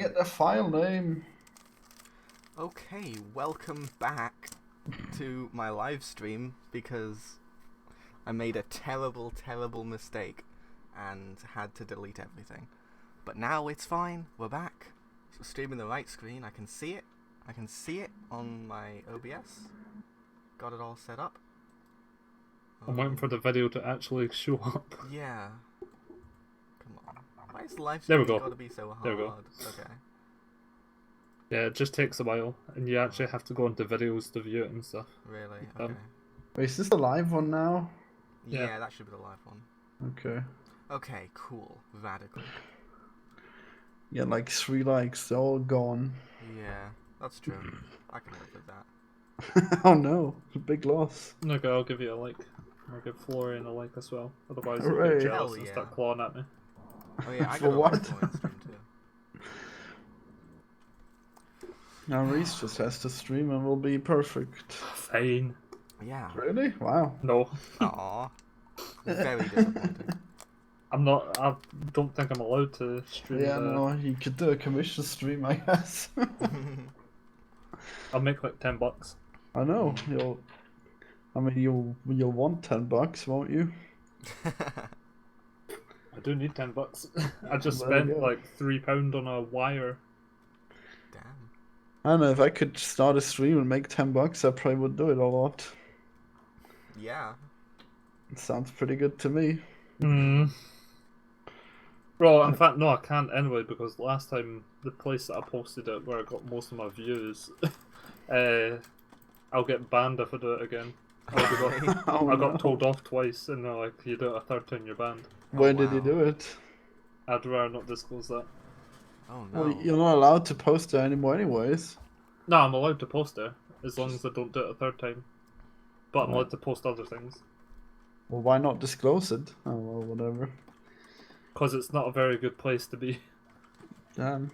get the file name? Okay, welcome back to my live stream because I made a terrible, terrible mistake and had to delete everything. But now it's fine, we're back. So streaming the right screen, I can see it. I can see it on my OBS. Got it all set up. I'm waiting for the video to actually show up. Yeah. Come on. Why is live There we streaming go. gotta be so hard? There we go. Okay. Yeah, it just takes a while, and you actually have to go into videos to view it and stuff. Really? Okay. Wait, is this the live one now? Yeah, that should be the live one. Okay. Okay, cool. Radical. Yeah, like 3 likes, they're all gone. Yeah, that's true. I can live with that. Oh no, it's a big loss. Okay, I'll give you a like. I'll give Florian a like as well. Otherwise, Hooray. he'll get jealous Hell and yeah. start clawing at me. Oh yeah, I For got a what? live stream too. Now Reese just has to stream and we'll be perfect. Fine. Yeah. Really? Wow. No, Aww. Very disappointing. I'm not. I don't think I'm allowed to stream. Yeah, no, you could do a commission stream, I guess. I'll make like $10. I know, you'll want $10, won't you? I do need $10. I just There you spent go. like £3 on a wire. Damn. I don't know, if I could start a stream and make $10, I probably would do it a lot. Yeah. It sounds pretty good to me. Hmm. Well, in fact, no, I can't anyway, because last time the place that I posted it where I got most of my views, I'll get banned if I do it again. Oh, I got no. told off twice, and they're like, you do it a third time, you're banned. Where Oh, did you wow. do it? I'd rather not disclose that. Oh no. Well, you're not allowed to post there anymore anyways. No, I'm allowed to post there, as long as I don't do it a third time. But I'm Right. allowed to post other things. Well, why not disclose it? Oh, well, whatever. Because it's not a very good place to be. Damn.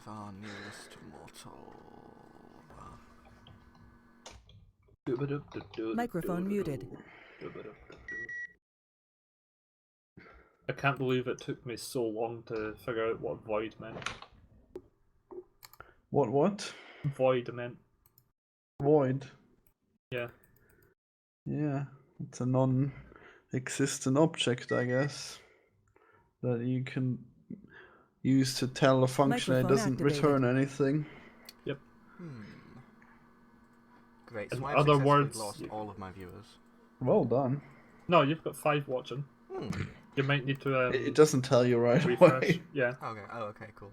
Our nearest mortal. Microphone muted. I can't believe it took me so long to figure out what void meant. What? Void meant. Void. Yeah. Yeah, it's a non-existent object, I guess, that you can use to tell a function that it Microphone doesn't activated. return anything. Great. In So I've other successfully words, lost all of my viewers. Well done. No, you've got 5 watching. Hmm. You might need to It doesn't tell you right refresh. away. Yeah. Okay. Oh, okay. Cool.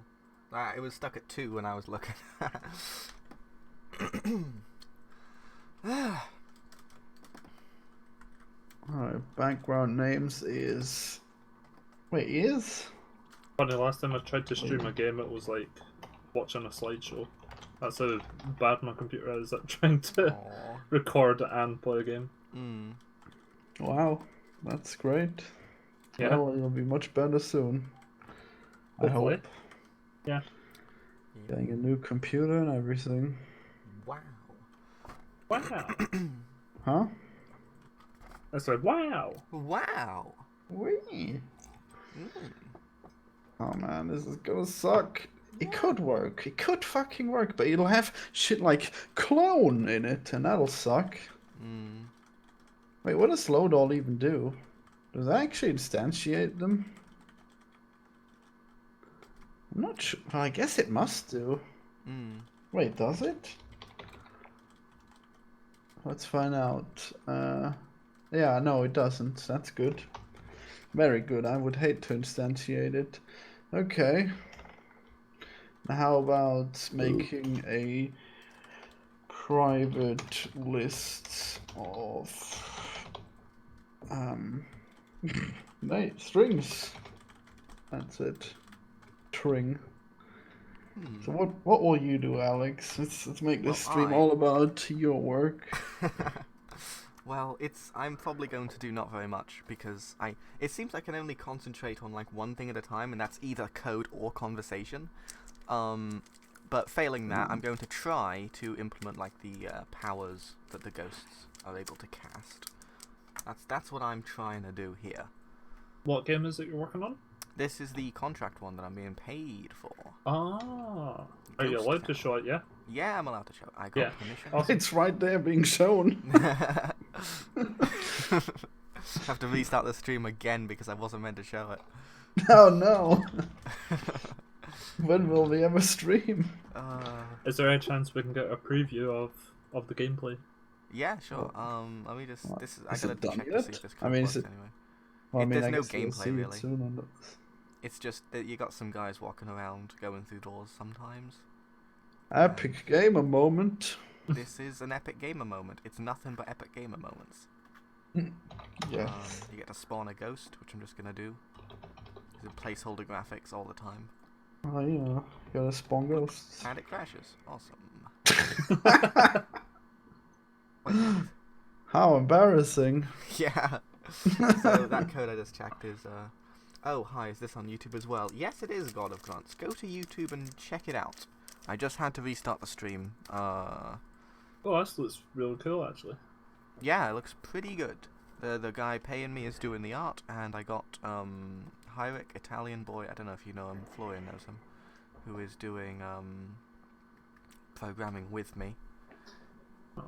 It was stuck at 2 when I was looking. Alright, background names is... Wait, is? Funny, last time I tried to stream a game, it was like watching a slideshow. That's how bad my computer is at trying to Aw. record and play a game. Hmm. Wow, that's great. Yeah. Well, it'll be much better soon. I Hopefully. hope. Yeah. Getting a new computer and everything. Wow. Wow. Huh? That's like, wow. Wow. Wee. Mm. Oh man, this is gonna suck. It could work. It could fucking work, but it'll have shit like clone in it, and that'll suck. Mm. Wait, what does load all even do? Does that actually instantiate them? I'm not sure. Well, I guess it must do. Mm. Wait, does it? Let's find out. Yeah, no, it doesn't. That's good. Very good. I would hate to instantiate it. Okay. Now how about making a private list of strings. That's it. String. So what will you do, Alex? Let's make this Well, stream all about your work. Well, I'm probably going to do not very much because it seems I can only concentrate on like one thing at a time, and that's either code or conversation. But failing that, I'm going to try to implement like the powers that the ghosts are able to cast. That's what I'm trying to do here. What game is it you're working on? This is the contract one that I'm being paid for. Ah. Are you Ghost allowed to Town. show it, yeah? Yeah, I'm allowed to show it. I got Yeah. permission. Awesome. It's right there being shown. Have to restart the stream again because I wasn't meant to show it. Oh no. When will we ever stream? Is there any chance we can get a preview of the gameplay? Yeah, sure. Let me just. This is. I Is gotta it done check to yet? see if this I code mean, works is it? anyway. Well, I mean, There's I no guess we'll gameplay, see really. it soon. On the... It's just that you got some guys walking around, going through doors sometimes. Epic gamer moment. This is an epic gamer moment. It's nothing but epic gamer moments. Yeah. You get to spawn a ghost, which I'm just gonna do. These are placeholder graphics all the time. Oh yeah. Gotta spawn ghosts. And it crashes. Awesome. Wait. How embarrassing. Yeah. So that code I just checked is oh hi, is this on YouTube as well? Yes it is, God of Grunts. Go to YouTube and check it out. I just had to restart the stream. Oh, that looks really cool, actually. Yeah, it looks pretty good. The guy paying me is doing the art, and I got Hyric, Italian boy, I don't know if you know him, Florian knows him, who is doing programming with me.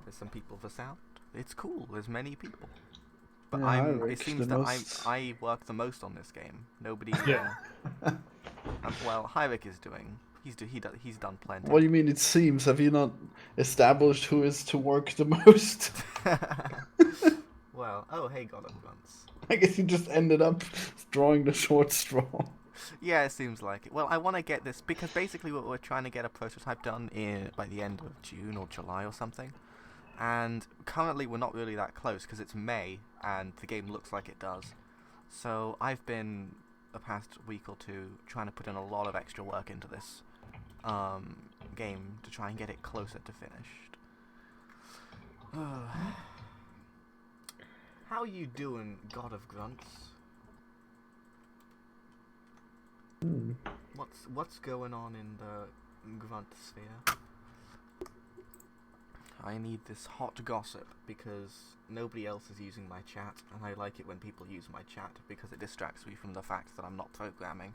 There's some people for sound. It's cool, there's many people. But Yeah, it Hyric, seems the that most- I work the most on this game. Nobody Yeah. well, Hyric is doing he's done plenty. What do you mean it seems? Have you not established who is to work the most? Well, oh hey God of Grunts. I guess you just ended up drawing the short straw. Yeah, it seems like it. Well, I want to get this because basically we're trying to get a prototype done by the end of June or July or something. And currently we're not really that close because it's May and the game looks like it does. So I've been the past week or two trying to put in a lot of extra work into this game to try and get it closer to finished. How you doing, God of Grunts? What's going on in the grunt sphere? I need this hot gossip because nobody else is using my chat, and I like it when people use my chat because it distracts me from the fact that I'm not programming.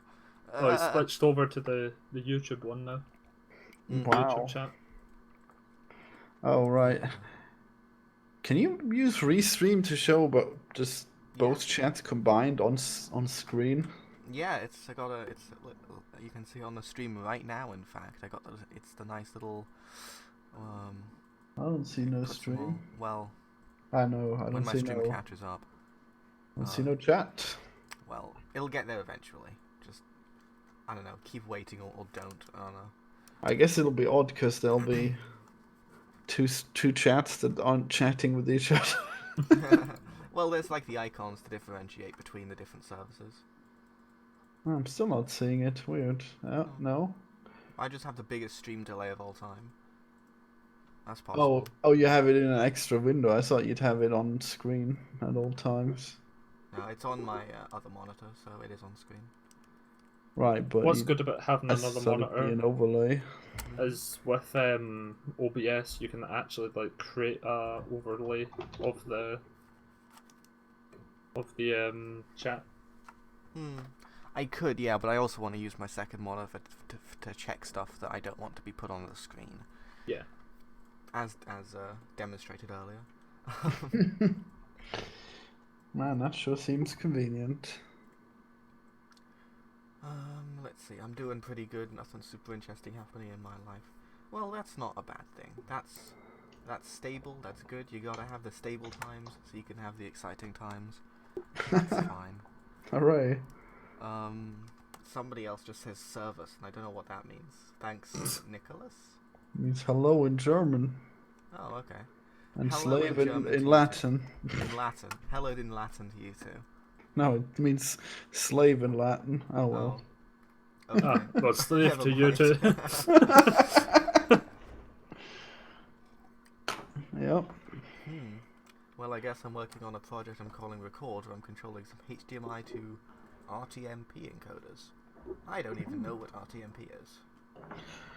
Oh, it's switched over to the YouTube one now. Wow. YouTube chat. Oh right. Can you use Restream to show just both chats combined on screen? Yeah, you can see on the stream right now. In fact, it's the nice little. I don't see no puts them all- stream. Well, I know. I when don't my see stream no. catches up, I don't see no chat. well, it'll get there eventually. Just I don't know. Keep waiting or don't. I don't know. I guess it'll be odd because there'll be two chats that aren't chatting with each other. Well, there's like the icons to differentiate between the different services. I'm still not seeing it. Weird. Oh, no. I just have the biggest stream delay of all time. That's possible. Oh, you have it in an extra window. I thought you'd have it on screen at all times. No, it's on my other monitor, so it is on screen. Right, but What's good about having another that'd be monitor an overlay. is with OBS you can actually like create a overlay of the chat. I could, yeah, but I also want to use my second monitor to check stuff that I don't want to be put on the screen. Yeah. As demonstrated earlier. Man, that sure seems convenient. Let's see. I'm doing pretty good. Nothing super interesting happening in my life. Well, that's not a bad thing. That's stable. That's good. You gotta have the stable times so you can have the exciting times. That's fine. Hooray. Somebody else just says service, and I don't know what that means. Thanks, Nicholas. It means hello in German. Oh, okay. And Hello slave in German to in you Latin. In Latin. Hello in Latin to you too. No, it means slave in Latin. Oh well. Oh. Okay. Well, slave Never to you mind. too. Yep. Well, I guess I'm working on a project I'm calling Record, where I'm controlling some HDMI to RTMP encoders. I don't even know what RTMP is.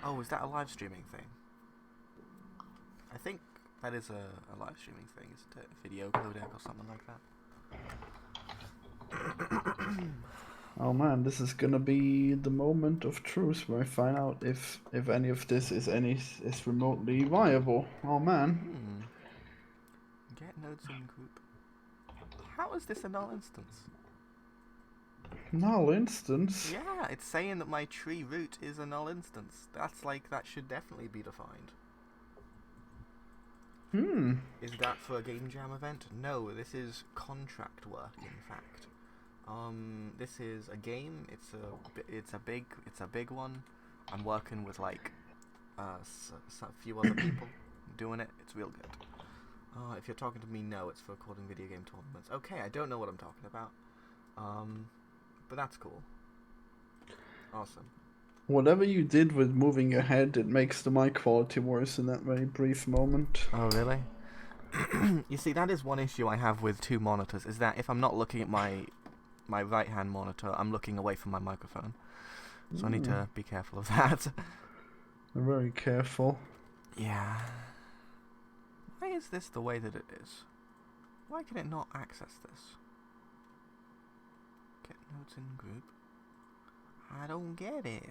Oh, is that a live streaming thing? I think that is a live streaming thing, isn't it? Video codec or something like that. Oh man, this is gonna be the moment of truth where I find out if any of this is remotely viable. Oh man. Hmm. Get nodes in group. How is this a null instance? Null instance. Yeah, it's saying that my tree root is a null instance. That's like, that should definitely be defined. Is that for a game jam event? No, this is contract work, in fact. This is a game. It's a big one. I'm working with like a few other people doing it. It's real good. If you're talking to me, no, it's for recording video game tournaments. Okay, I don't know what I'm talking about. But that's cool. Awesome. Whatever you did with moving your head, it makes the mic quality worse in that very brief moment. Oh, really? You see, that is one issue I have with two monitors, is that if I'm not looking at my right-hand monitor, I'm looking away from my microphone. So I need to be careful of that. I'm very careful. Yeah. Why is this the way that it is? Why can it not access this? Get nodes in group. I don't get it.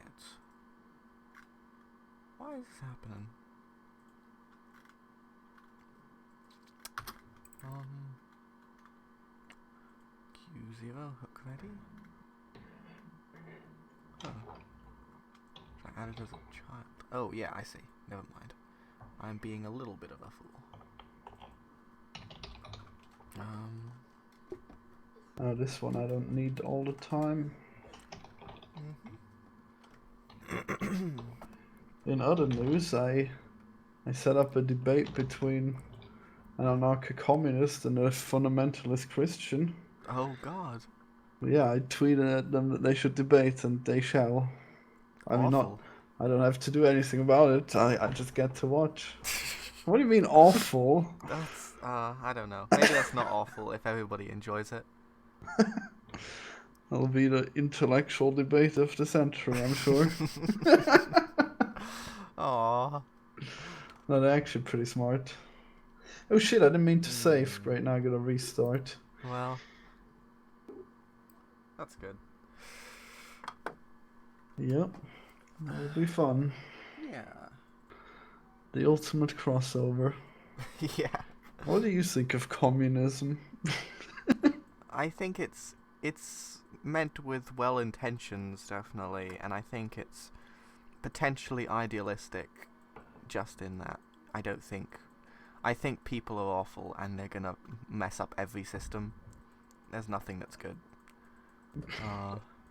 Why is this happening? Q0 hook ready. Oh. I added as a child. Oh yeah, I see. Never mind. I'm being a little bit of a fool. This one I don't need all the time. In other news, I set up a debate between an anarcho-communist and a fundamentalist Christian. Oh God. Yeah, I tweeted at them that they should debate, and they shall. I mean, Awful. I don't have to do anything about it. I just get to watch. What do you mean awful? That's I don't know. Maybe that's not awful if everybody enjoys it. That'll be the intellectual debate of the century, I'm sure. Aww. No, they're actually pretty smart. Oh shit, I didn't mean to save. Great, now I gotta restart. Well, that's good. Yep, that'll be fun. Yeah. The ultimate crossover. Yeah. What do you think of communism? I think it's meant with well intentions, definitely, and I think it's potentially idealistic, just in that I think people are awful and they're gonna mess up every system. There's nothing that's good.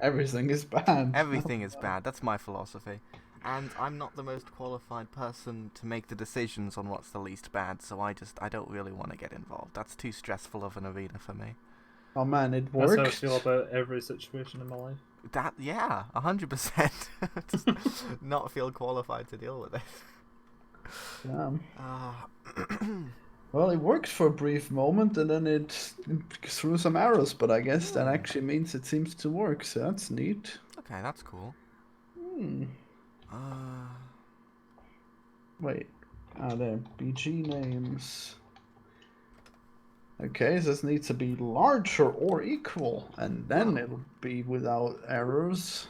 Everything is bad. Everything is bad. That's my philosophy. And I'm not the most qualified person to make the decisions on what's the least bad, so I don't really want to get involved. That's too stressful of an arena for me. Oh man, it That's works. how I feel about every situation in my life. That, yeah, 100%. Just not feel qualified to deal with it. Damn. Well, it works for a brief moment, and then it threw some arrows, but I guess that actually means it seems to work, so that's neat. Okay, that's cool. Wait. There. BG names. Okay, so this needs to be larger or equal, and then it'll be without errors.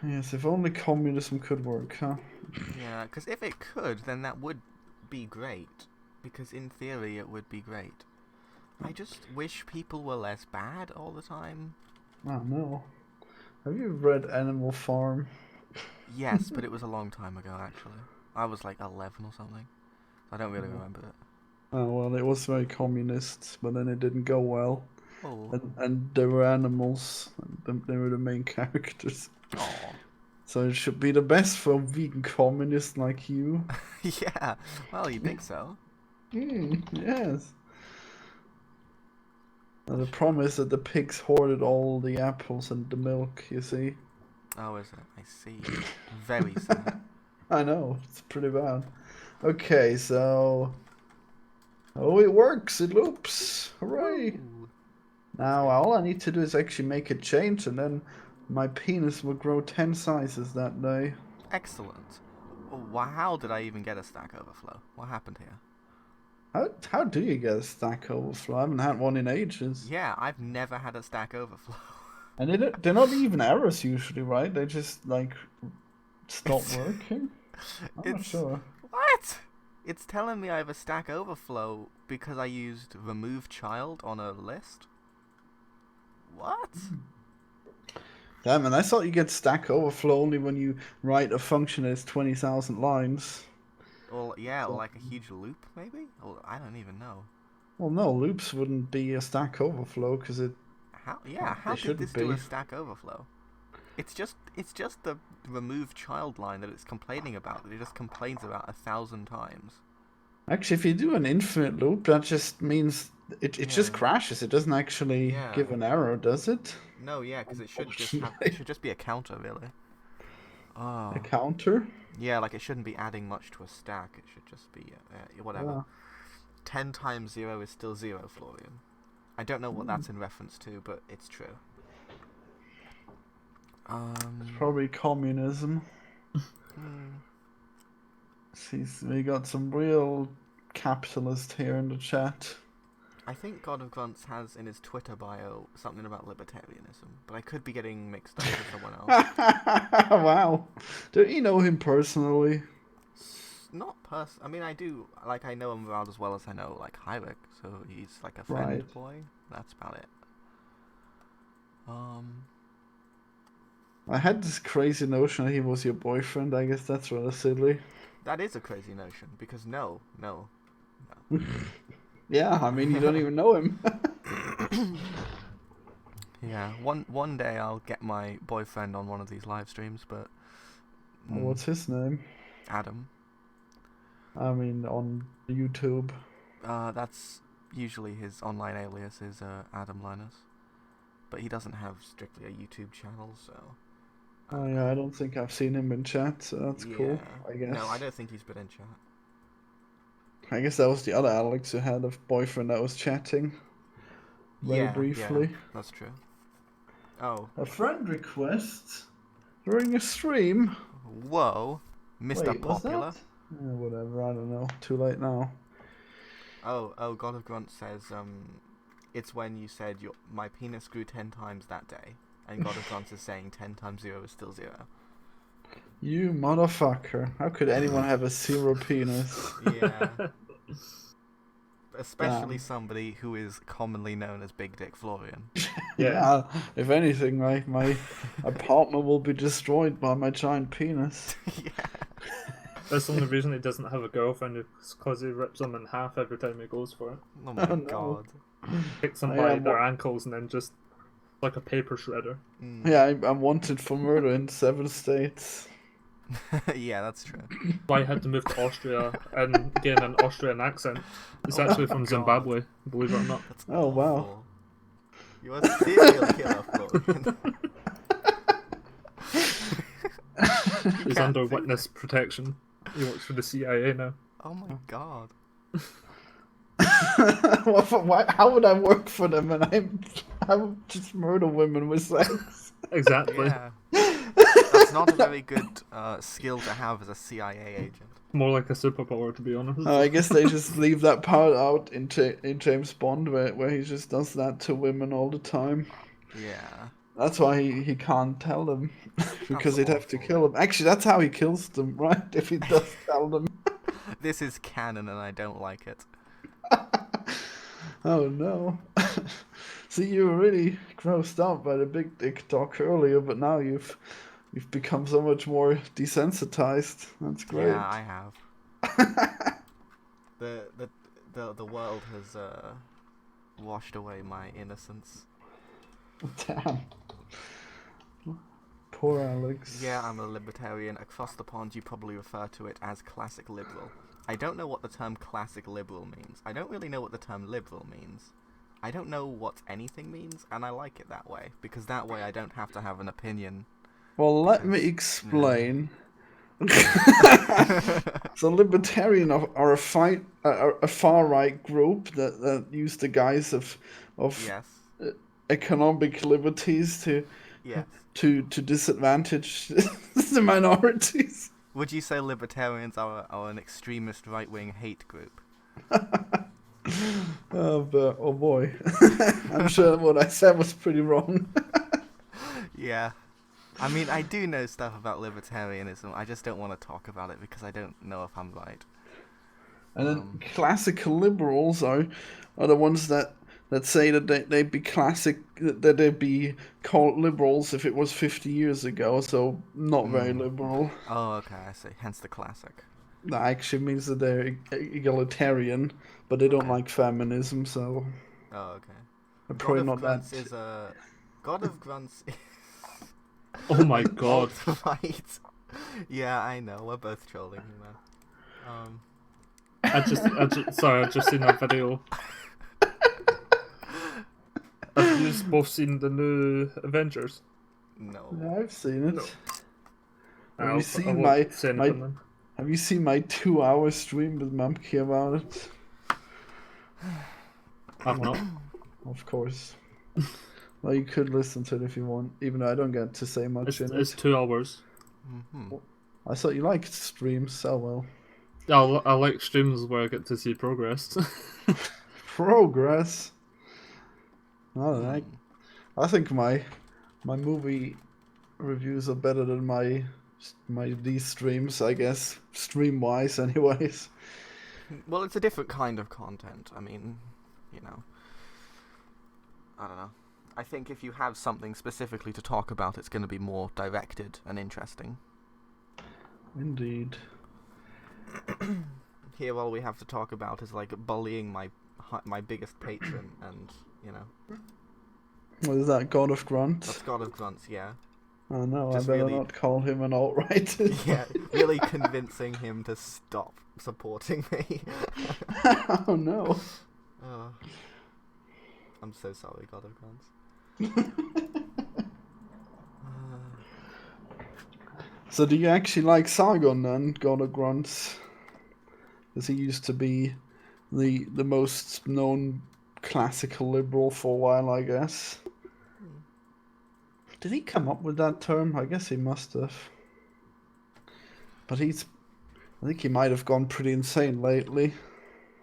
Yes, if only communism could work, huh? Yeah, because if it could, then that would be great. Because in theory, it would be great. I just wish people were less bad all the time. Oh no. Have you read Animal Farm? Yes, but it was a long time ago, actually. I was like 11 or something. I don't really remember it. Oh, well, it was very communist, but then it didn't go well. Oh. And there were animals, and they were the main characters. Aw. So it should be the best for a vegan communist like you. Yeah, well, you think so. Yes. And the problem is that the pigs hoarded all the apples and the milk, you see. Oh, is it? I see. Very sad. I know, it's pretty bad. Okay, so... Oh, it works! It loops! Hooray! Ooh. Now, all I need to do is actually make a change, and then my penis will grow 10 sizes that day. Excellent. How did I even get a Stack Overflow? What happened here? How do you get a Stack Overflow? I haven't had one in ages. Yeah, I've never had a Stack Overflow. And they're not even errors usually, right? They just like stop working. I'm not It's sure. what? It's telling me I have a Stack Overflow because I used remove child on a list. What? Damn, and I thought you get Stack Overflow only when you write a function that's 20,000 lines. Or yeah, or So, like a huge loop maybe? Or I don't even know. well, no, loops wouldn't be a Stack Overflow because How they did this shouldn't do be. a Stack Overflow? It's just the remove child line that it's complaining about, that it just complains about 1,000 times. Actually, if you do an infinite loop, that just means it just Yeah. crashes. It doesn't actually Yeah. give an error, does it? No, yeah, because it should Unfortunately. be a counter really. A Oh. counter? Yeah, like it shouldn't be adding much to a stack. It should just be whatever. Yeah. 10 times 0 is still 0, Florian. I don't know what that's in reference to, but it's true. It's probably communism. Hmm. See, we got some real capitalist here in the chat. I think God of Grunts has in his Twitter bio something about libertarianism, but I could be getting mixed up with someone else. Wow. Do you know him personally? Not I mean, I do. Like, I know him about as well as I know, like, Heinrich, so he's like a friend Right. boy. That's about it. I had this crazy notion that he was your boyfriend. I guess that's rather silly. That is a crazy notion, because no. Yeah, I mean, you don't even know him. Yeah, one day I'll get my boyfriend on one of these live streams, but What's his name? Adam. I mean, on YouTube. That's usually his online alias is Adam Linus, but he doesn't have strictly a YouTube channel, so. Oh yeah, I don't think I've seen him in chat, so that's cool, Yeah. I guess. No, I don't think he's been in chat. I guess that was the other Alex who had a boyfriend that was chatting. Very briefly. Yeah, that's true. Oh. A friend request during a stream. Whoa, Mr. Wait, was Popular. that? Whatever, I don't know. Too late now. Oh, God of Grunt says, it's when you said my penis grew 10 times that day. And God of Grunt is saying 10 times 0 is still 0. You motherfucker. How could anyone have a 0 penis? Yeah. Especially Damn. somebody who is commonly known as Big Dick Florian. Yeah, if anything, my apartment will be destroyed by my giant penis. Yeah. That's the only reason he doesn't have a girlfriend, is because he rips them in half every time he goes for it. Oh my Oh, no. God. Picks them I by am their ankles and then just like a paper shredder. Yeah, I'm wanted for murder in 7 states. Yeah, that's true. Why I had to move to Austria and gain an Austrian accent. It's actually from God. Zimbabwe, believe it or not. That's Oh, wow. awful. You're a serial killer, Florian. He's under witness protection. He works for the CIA now. Oh my God. Why? How would I work for them and I would just murder women with sex? Exactly. Yeah. That's not a very good skill to have as a CIA agent. More like a superpower, to be honest. I guess they just leave that part out in James Bond where he just does that to women all the time. Yeah. That's why he can't tell them, because That's he'd have to awful. kill them. Actually, that's how he kills them, right? If he does tell them. This is canon and I don't like it. Oh no. See, you were really grossed out by the big dick talk earlier, but now you've become so much more desensitized. That's great. Yeah, I have. The world has washed away my innocence. Damn. Poor Alex. Yeah, I'm a libertarian. Across the pond, you probably refer to it as classic liberal. I don't know what the term classic liberal means. I don't really know what the term liberal means. I don't know what anything means, and I like it that way, because that way I don't have to have an opinion. Well, let me explain. So libertarian are a far right group that use the guise of Yes. economic liberties Yes. to disadvantage the minorities. Would you say libertarians are an extremist right-wing hate group? But oh boy, I'm sure what I said was pretty wrong. Yeah. I mean, I do know stuff about libertarianism. I just don't want to talk about it because I don't know if I'm right. And then classical liberals are the ones that say that they'd be that they'd be called liberals if it was 50 years ago, so not very liberal. Oh, okay, I see. Hence the classic. That actually means that they're egalitarian, but they don't Okay. like feminism, so Oh, okay. they're God probably of not Grunts that. is a... God of Grunts... Oh my god. Alt-right. Yeah, I know. We're both trolling you, man. Sorry, I just seen that video. Have you both seen the new Avengers? No. Yeah, I've seen it. No. Have I you seen won't say anything then. Have you seen my 2-hour stream with Mumkey about it? I've not. Of course. Well, you could listen to it if you want, even though I don't get to say much in It's it. 2 hours. Mm-hmm. I thought you liked streams so well. I like streams where I get to see progress. Progress. I don't know. I think my movie reviews are better than these streams, I guess, stream wise anyways. Well, it's a different kind of content. I mean, you know, I don't know. I think if you have something specifically to talk about, it's going to be more directed and interesting. Indeed. Here, all we have to talk about is like bullying my biggest patron, and you know. What is that, God of Grunts? That's God of Grunts, yeah. Oh no, Just I better really- not call him an alt-right. Yeah, really convincing him to stop supporting me. Oh no. Oh. I'm so sorry, God of Grunts. So do you actually like Sargon then, God of Grunts? Because he used to be the most known classical liberal for a while, I guess. Did he come up with that term? I guess he must have. But I think he might have gone pretty insane lately.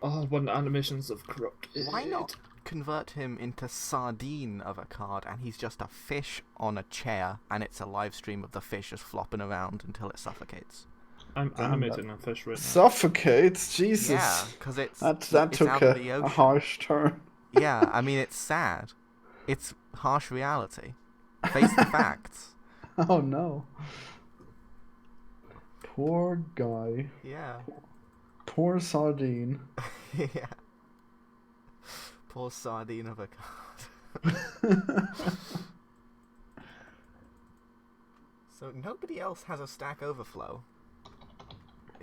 Oh, when animations of Crooked. Why not convert him into Sardine of a card, and he's just a fish on a chair, and it's a live stream of the fish just flopping around until it suffocates. I'm animating a fish right now. Suffocates? Jesus. Yeah, because that That took out of the a ocean. harsh turn. Yeah, I mean, it's sad. It's harsh reality. Face the facts. Oh no. Poor guy. Yeah. Poor sardine. Yeah. Poor Sardine of a card. So nobody else has a Stack Overflow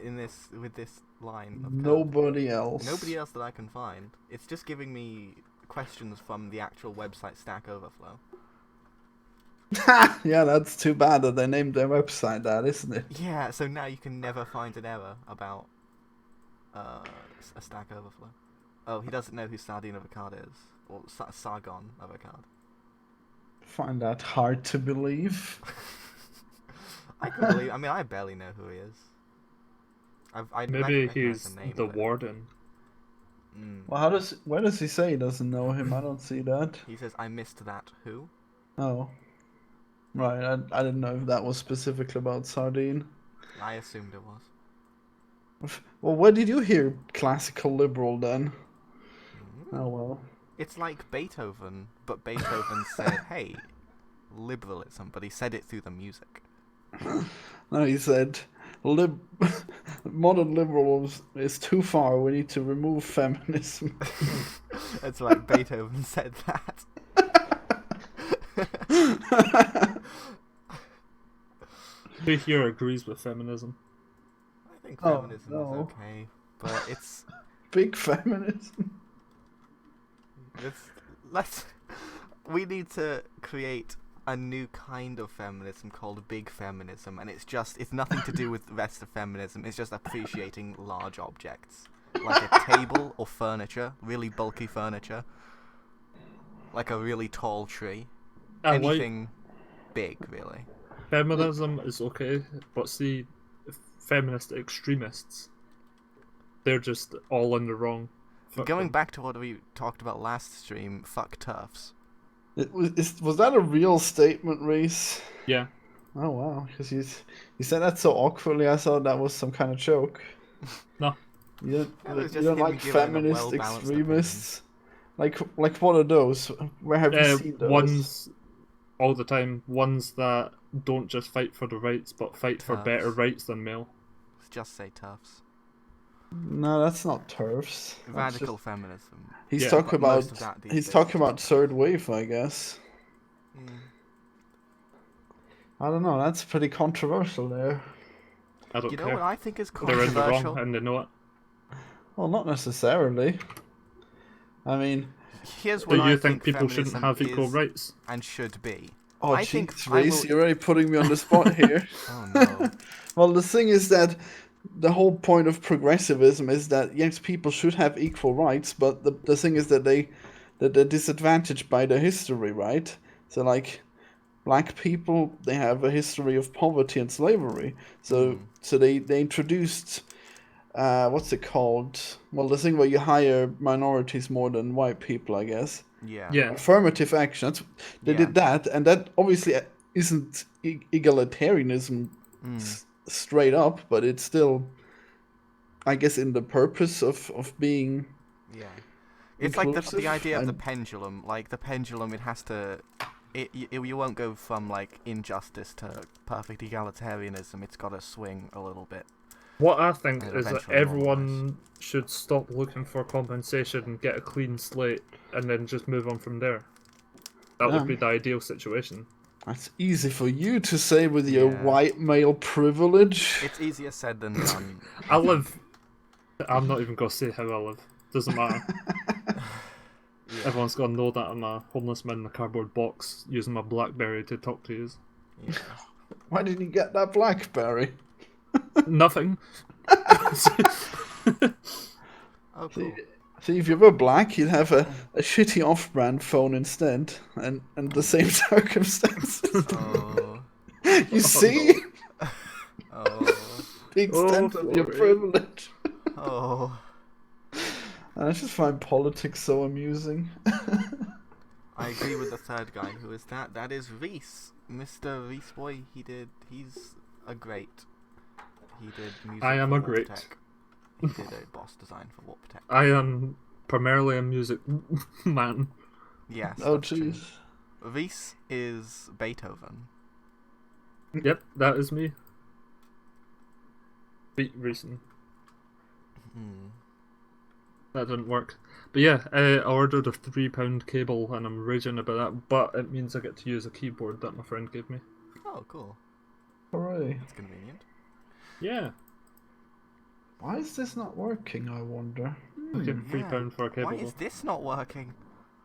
with this line of code. Nobody else. Nobody else that I can find. It's just giving me questions from the actual website Stack Overflow. Yeah, that's too bad that they named their website that, isn't it? Yeah, so now you can never find an error about a Stack Overflow. Oh, he doesn't know who Sardine of a card is, or Sargon of a card. Find that hard to believe. I can believe. I mean, I barely know who he is. I Maybe recognize he's the name, the but- warden. Well, where does he say he doesn't know him? I don't see that. He says, "I missed that. Who?" Oh. Right, I didn't know if that was specifically about sardine. I assumed it was. Well, where did you hear classical liberal then? Oh well. It's like Beethoven, but Beethoven said, "Hey, liberalism," but he said it through the music. No, he said, modern liberalism is too far. We need to remove feminism. It's like Beethoven said that. Who here agrees with feminism? I think Oh, feminism no. is okay, but it's Big feminism. we need to create a new kind of feminism called big feminism, and it's nothing to do with the rest of feminism. It's just appreciating large objects, like a table or furniture, really bulky furniture, like a really tall tree. Anything big, really. Feminism is okay, but see, feminist extremists, they're just all in the wrong. Going back to what we talked about last stream, fuck turfs. Was that a real statement, Reese? Yeah. Oh wow, because you said that so awkwardly. I thought that was some kind of joke. No. You That was don't, you just don't him like giving a feminist well-balanced extremists? Like what are those? Where have you seen those? Ones all the time. Ones that don't just fight for the rights, but fight for better Turfs. rights than male. Just say turfs. No, that's not turfs. That's Radical just... feminism. He's Yeah, talking but most about of that these he's days talking is about just third wave, I guess. Mm. I don't know. That's pretty controversial there. I don't You know care. what I think is They're in the controversial? wrong and they know it. Well, not necessarily. I mean, Here's Do what I you think people feminism shouldn't have equal is rights? and should be. oh I think jeez, I Reese, will- you're already putting me on the spot here. Oh no. Well, the thing is that the whole point of progressivism is that yes, people should have equal rights, but the thing is that they're disadvantaged by their history, right? So like black people, they have a history of poverty and slavery. So they introduced what's it called? Well, the thing where you hire minorities more than white people, I guess. Yeah. Yeah. Affirmative action. They Yeah. did that, and that obviously isn't egalitarianism straight up, but it's still, I guess, in the purpose of being Yeah. It's like inclusive. the idea of the And pendulum. Like the pendulum, it has to. You won't go from like injustice to perfect egalitarianism. It's got to swing a little bit. What I think And is that eventually everyone should stop looking for compensation and get a clean slate and then just move on from there. That would be the ideal situation. that's easy for you to say with your Yeah. white male privilege. It's easier said than done. I live... I'm not even going to say how I live. Doesn't matter. Yeah. Everyone's got to know that I'm a homeless man in a cardboard box using my BlackBerry to talk to you. Yeah. Why didn't you get that BlackBerry? Nothing. Oh, cool. See, if you were black, you'd have a shitty off-brand phone instead, and the same circumstances. Oh. You see Oh. the extent of your sorry. privilege. Oh. I just find politics so amusing. I agree with the third guy. Who is that? That is Reese. Mr. Reese Boy. He's a great. He did music I am for a great. Warptech. He did a boss design for Warptech. I am primarily a music man. Yes. Oh that's true. jeez. Reese is Beethoven. Yep, that is me. Beat recent. Hmm. That didn't work. But yeah, I ordered a £3 cable and I'm raging about that, but it means I get to use a keyboard that my friend gave me. Oh, cool. Hooray. That's convenient. Yeah, Why is this not working, I wonder? I get £3 for a cable. Why is this not working?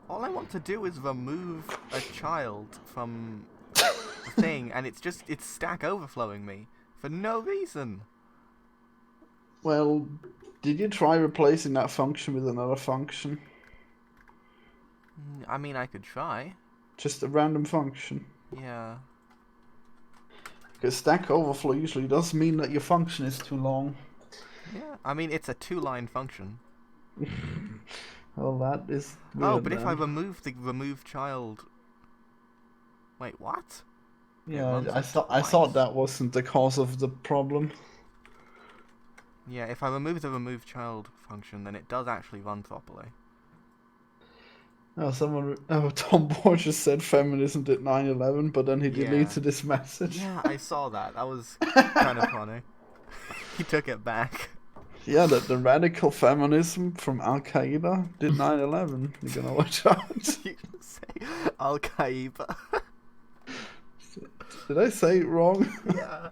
All I want to do is remove a child from the thing, and it's Stack Overflowing me for no reason. Well, did you try replacing that function with another function? I mean, I could try. Just a random function? Yeah. Because Stack Overflow usually does mean that your function is too long. Yeah. I mean, it's a 2-line function. Well, that is weird, Oh, but if I then. remove the remove child. Wait, what? Yeah, runs I it thought twice. that wasn't the cause of the problem. Yeah, if I remove the remove child function, then it does actually run properly. Tom Borges said feminism did 9/11, but then he Yeah. deleted his message. Yeah, I saw that. That was kind of funny. He took it back. Yeah, that the radical feminism from Al Qaeda did 9/11. You're gonna watch out. You say Al Qaeda. Did I say it wrong? Yeah.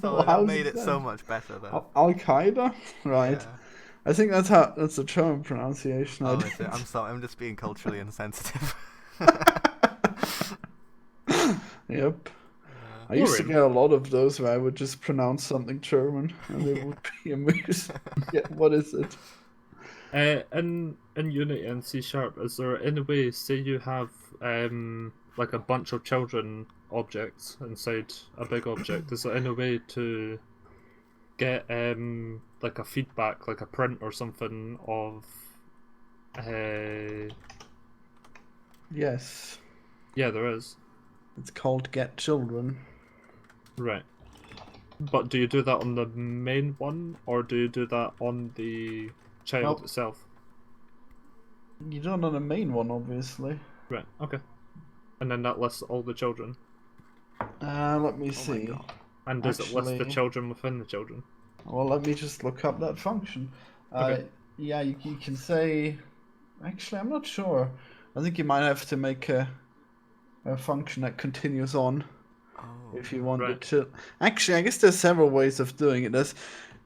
So Well, that how's made it it so then? much better though. Al Qaeda, right? Yeah. I think that's a German pronunciation. Oh, is it? I'm sorry. I'm just being culturally insensitive. Yep. I used to Boring. get a lot of those where I would just pronounce something German and it would be amusing. Yeah, what is it? In Unity and C#, is there any way, say you have like a bunch of children objects inside a big object, is there any way to get like a feedback, like a print or something of Yes. Yeah, there is. It's called get children. Right. But do you do that on the main one, or do you do that on the child Well, itself? you don't on the main one, obviously. Right, okay. And then that lists all the children. Let me Oh my see. god. And does it list the Actually, children within the children? well, let me just look up that function. Okay. Yeah, you can say. Actually, I'm not sure. I think you might have to make a function that continues on Oh. if you want the Right. child. Actually, I guess there's several ways of doing it.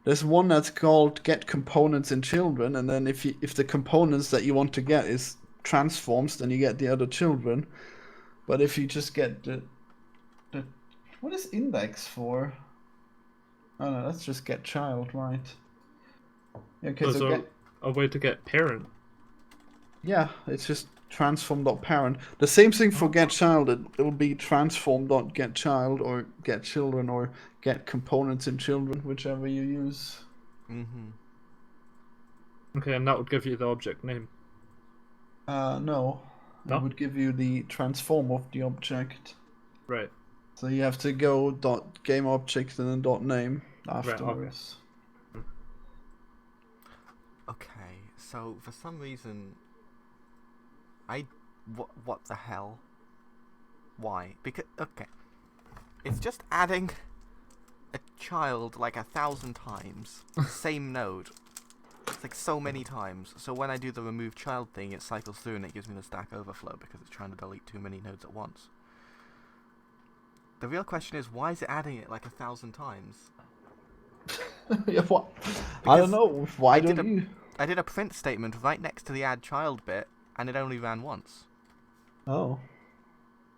There's one that's called get components in children, and then if the components that you want to get is transforms, then you get the other children. But if you just get the what is index for? Oh no, let's just get child, right? Okay, So so is there get a way to get parent? yeah, it's just transform.parent. The same thing for Oh. get child. It'll be transform.getChild or get children or get components in children, whichever you use. Mm-hmm. Okay, and that would give you the object name. No, it No? would give you the transform of the object. Right. So you have to go dot game object and then dot name Right, okay. afterwards. Okay, so for some reason, what the hell? Why? Because okay, it's just adding a child like 1,000 times, same node. It's like so many times. So when I do the remove child thing, it cycles through and it gives me the stack overflow because it's trying to delete too many nodes at once. The real question is, why is it adding it like 1,000 times? Yeah, what? I don't Because know. Why don't you? I did a print statement right next to the add child bit, and it only ran once. Oh,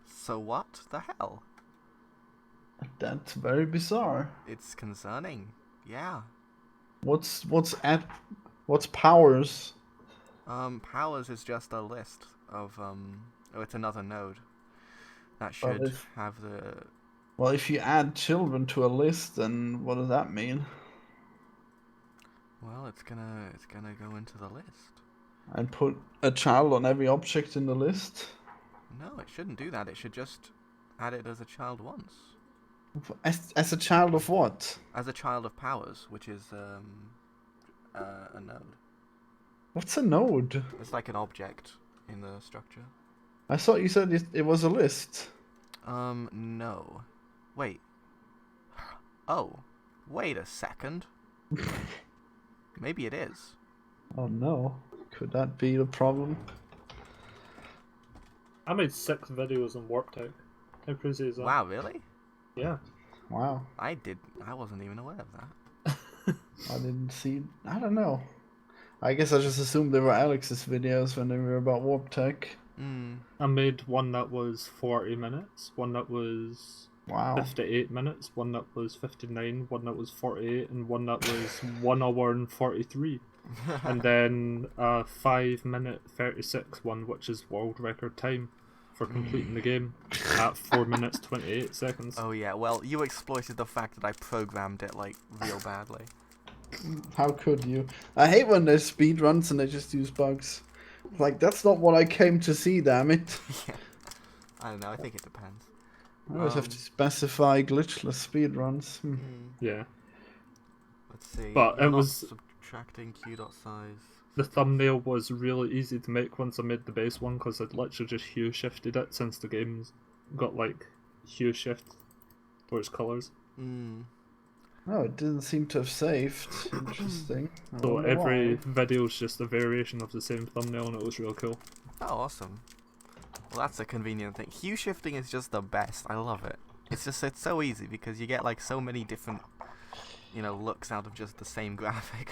So what the hell? that's very bizarre. It's concerning. Yeah. What's powers? Powers is just a list of oh, it's another node that Well, should have the. if you add children to a list, then what does that mean? Well, it's gonna go into the list. And put a child on every object in the list? No, it shouldn't do that. It should just add it as a child once. As a child of what? As a child of powers, which is a node. What's a node? It's like an object in the structure. I thought you said it was a list. No. Wait. Oh. Wait a second. Maybe it is. Oh no. Could that be the problem? I made 6 videos on Warp Tech. How crazy is that? Wow, really? Yeah. Wow. I wasn't even aware of that. I didn't see. I don't know. I guess I just assumed they were Alex's videos when they were about Warp Tech. I made one that was 40 minutes, one that was Wow. 58 minutes, one that was 59, one that was 48, and one that was 1 hour and 43. And then a 5-minute 36 one, which is world record time for completing the game at 4 minutes 28 seconds. Oh yeah, well, you exploited the fact that I programmed it, like, real badly. How could you? I hate when there's speed runs and they just use bugs. Like, that's not what I came to see, damn it. Yeah. I don't know, I think it depends. I always have to specify glitchless speed runs. Yeah. Let's see. But it Not was... subtracting q.size. The thumbnail was really easy to make once I made the base one, because I'd literally just hue shifted it since the game's got, like, hue shift for its colours. Oh, it didn't seem to have saved. Interesting. So every video's just a variation of the same thumbnail, and it was real cool. Oh, awesome. Well, that's a convenient thing. Hue shifting is just the best. I love it. It's so easy because you get like so many different, looks out of just the same graphic.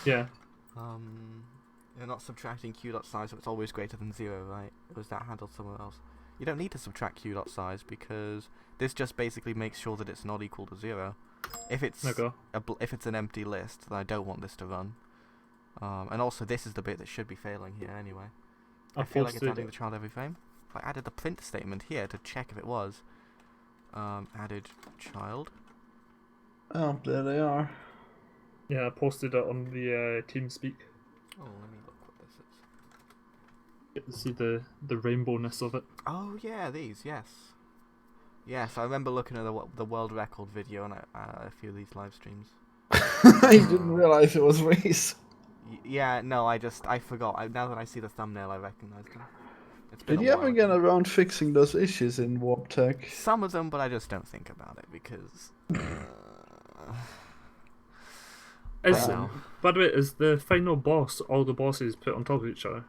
Yeah. You're not subtracting q.size, so it's always greater than 0, right? Or is that handled somewhere else? You don't need to subtract q.size because this just basically makes sure that it's not equal to 0. If it's if it's an empty list, then I don't want this to run. And also, this is the bit that should be failing here anyway. I feel like it's adding the child every frame. If I added the print statement here to check if it was added child. Oh, there they are. Yeah, I posted it on the TeamSpeak. Oh, let me look what this is. Get to see the rainbowness of it. Oh yeah, these, yes. Yes, I remember looking at the world record video on a few of these live streams. I didn't realize it was Reese. Yeah, no, I forgot. Now that I see the thumbnail, I recognize them. It's been Did a you while ever get ago. around fixing those issues in Warp Tech? Some of them, but I just don't think about it because. Is, I know. by the way, is the final boss all the bosses put on top of each other?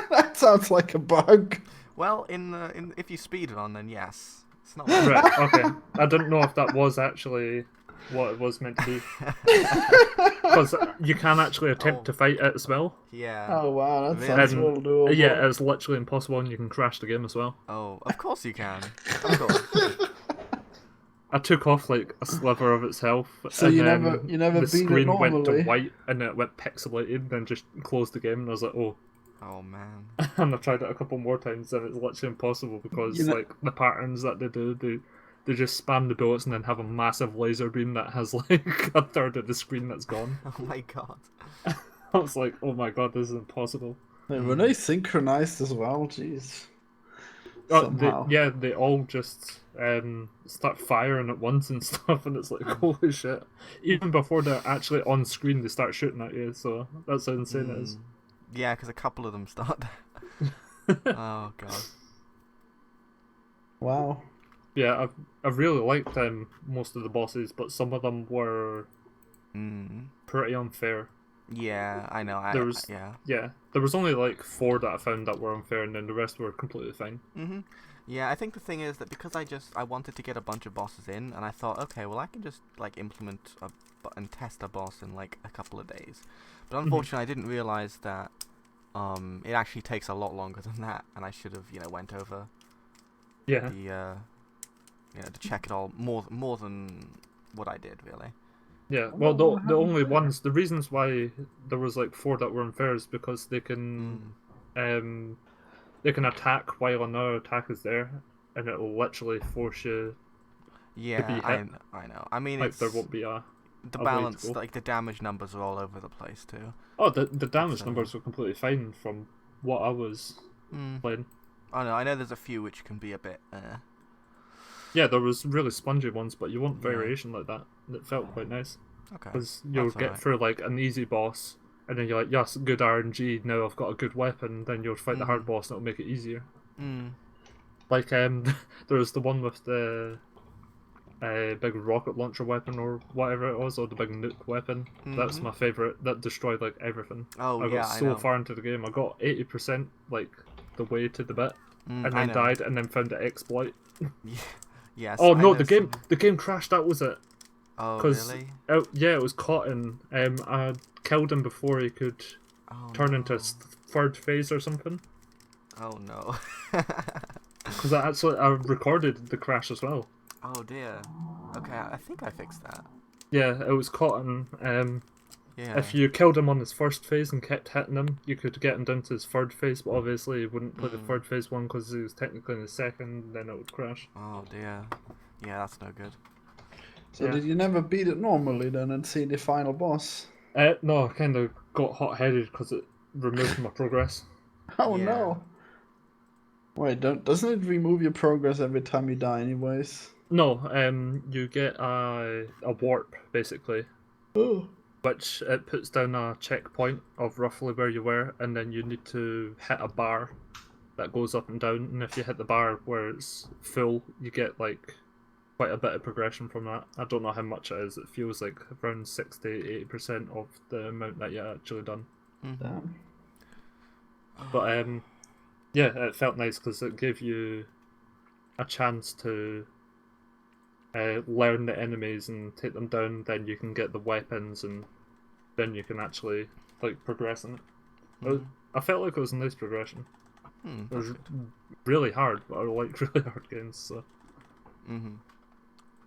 That sounds like a bug. Well, if you speedrun, then yes. It's not. Right, okay. I didn't know if that was actually what it was meant to be. Because you can actually attempt to fight it as well. Yeah. Oh wow, that Really? sounds And, well doable. yeah, it's literally impossible and you can crash the game as well. Oh, of course you can. Of course. I took off like a sliver of its health. So and you then never the beat it screen went to normally? white and it went pixelated, then just closed the game and I was like, oh. Oh man. And I tried it a couple more times and it's literally impossible because like the patterns that they do, they just spam the bullets and then have a massive laser beam that has like a third of the screen that's gone. Oh my god. I was like, oh my god, this is impossible. Were they synchronized as well? Jeez. Oh, Somehow. they all just start firing at once and stuff, and it's like, holy shit. Even before they're actually on screen, they start shooting at you, so that's how insane it is. Yeah, because a couple of them start. Oh god. Wow. Yeah, I've really liked most of the bosses, but some of them were pretty unfair. Yeah, I know. Yeah, there was only like 4 that I found that were unfair, and then the rest were completely fine. Yeah, I think the thing is that because I wanted to get a bunch of bosses in, and I thought, okay, well I can just like implement and test a boss in like a couple of days. But unfortunately, I didn't realize that it actually takes a lot longer than that, and I should have went over Yeah. to check it all more than what I did really. Yeah, well, the only ones, the reasons why there was like 4 that were unfair is because they can attack while another attack is there, and it'll literally force you to be hit. I know. I mean, like there won't be the balance, like the damage numbers are all over the place too. Oh, the damage numbers were completely fine from what I was playing. I know there's a few which can be a bit. Yeah, there was really spongy ones, but you want variation like that. It felt quite nice. Okay. Because you'll get through like an easy boss, and then you're like, yes, good RNG, now I've got a good weapon, then you'll fight the hard boss and it'll make it easier. Like, there was the one with the big rocket launcher weapon or whatever it was, or the big nuke weapon. That's my favourite. That destroyed like everything. Oh, I got so far into the game. I got 80% like the way to the bit, and then died, and then found the exploit. Yes. Oh no, the game crashed. That was it. Oh really? Yeah, it was caught in. I killed him before he could turn into a third phase or something. Oh no. Because I recorded the crash as well. Oh dear. Okay, I think I fixed that. Yeah, it was caught in. Yeah. If you killed him on his first phase and kept hitting him, you could get him down to his third phase, but obviously he wouldn't play the third phase one because he was technically in the second, then it would crash. Oh dear. Yeah, that's no good. So did you never beat it normally then and see the final boss? No, I kind of got hot-headed because it removed my progress. Oh no. Wait, doesn't it remove your progress every time you die anyways? No, you get a warp, basically. Oh. Which it puts down a checkpoint of roughly where you were, and then you need to hit a bar that goes up and down, and if you hit the bar where it's full, you get like quite a bit of progression from that. I don't know how much it is. It feels like around 60-80% of the amount that you actually done. Damn. But yeah, it felt nice because it gave you a chance to learn the enemies and take them down. Then you can get the weapons, and then you can actually like progress in it. I felt like it was a nice progression. It was really hard, but I like really hard games. So.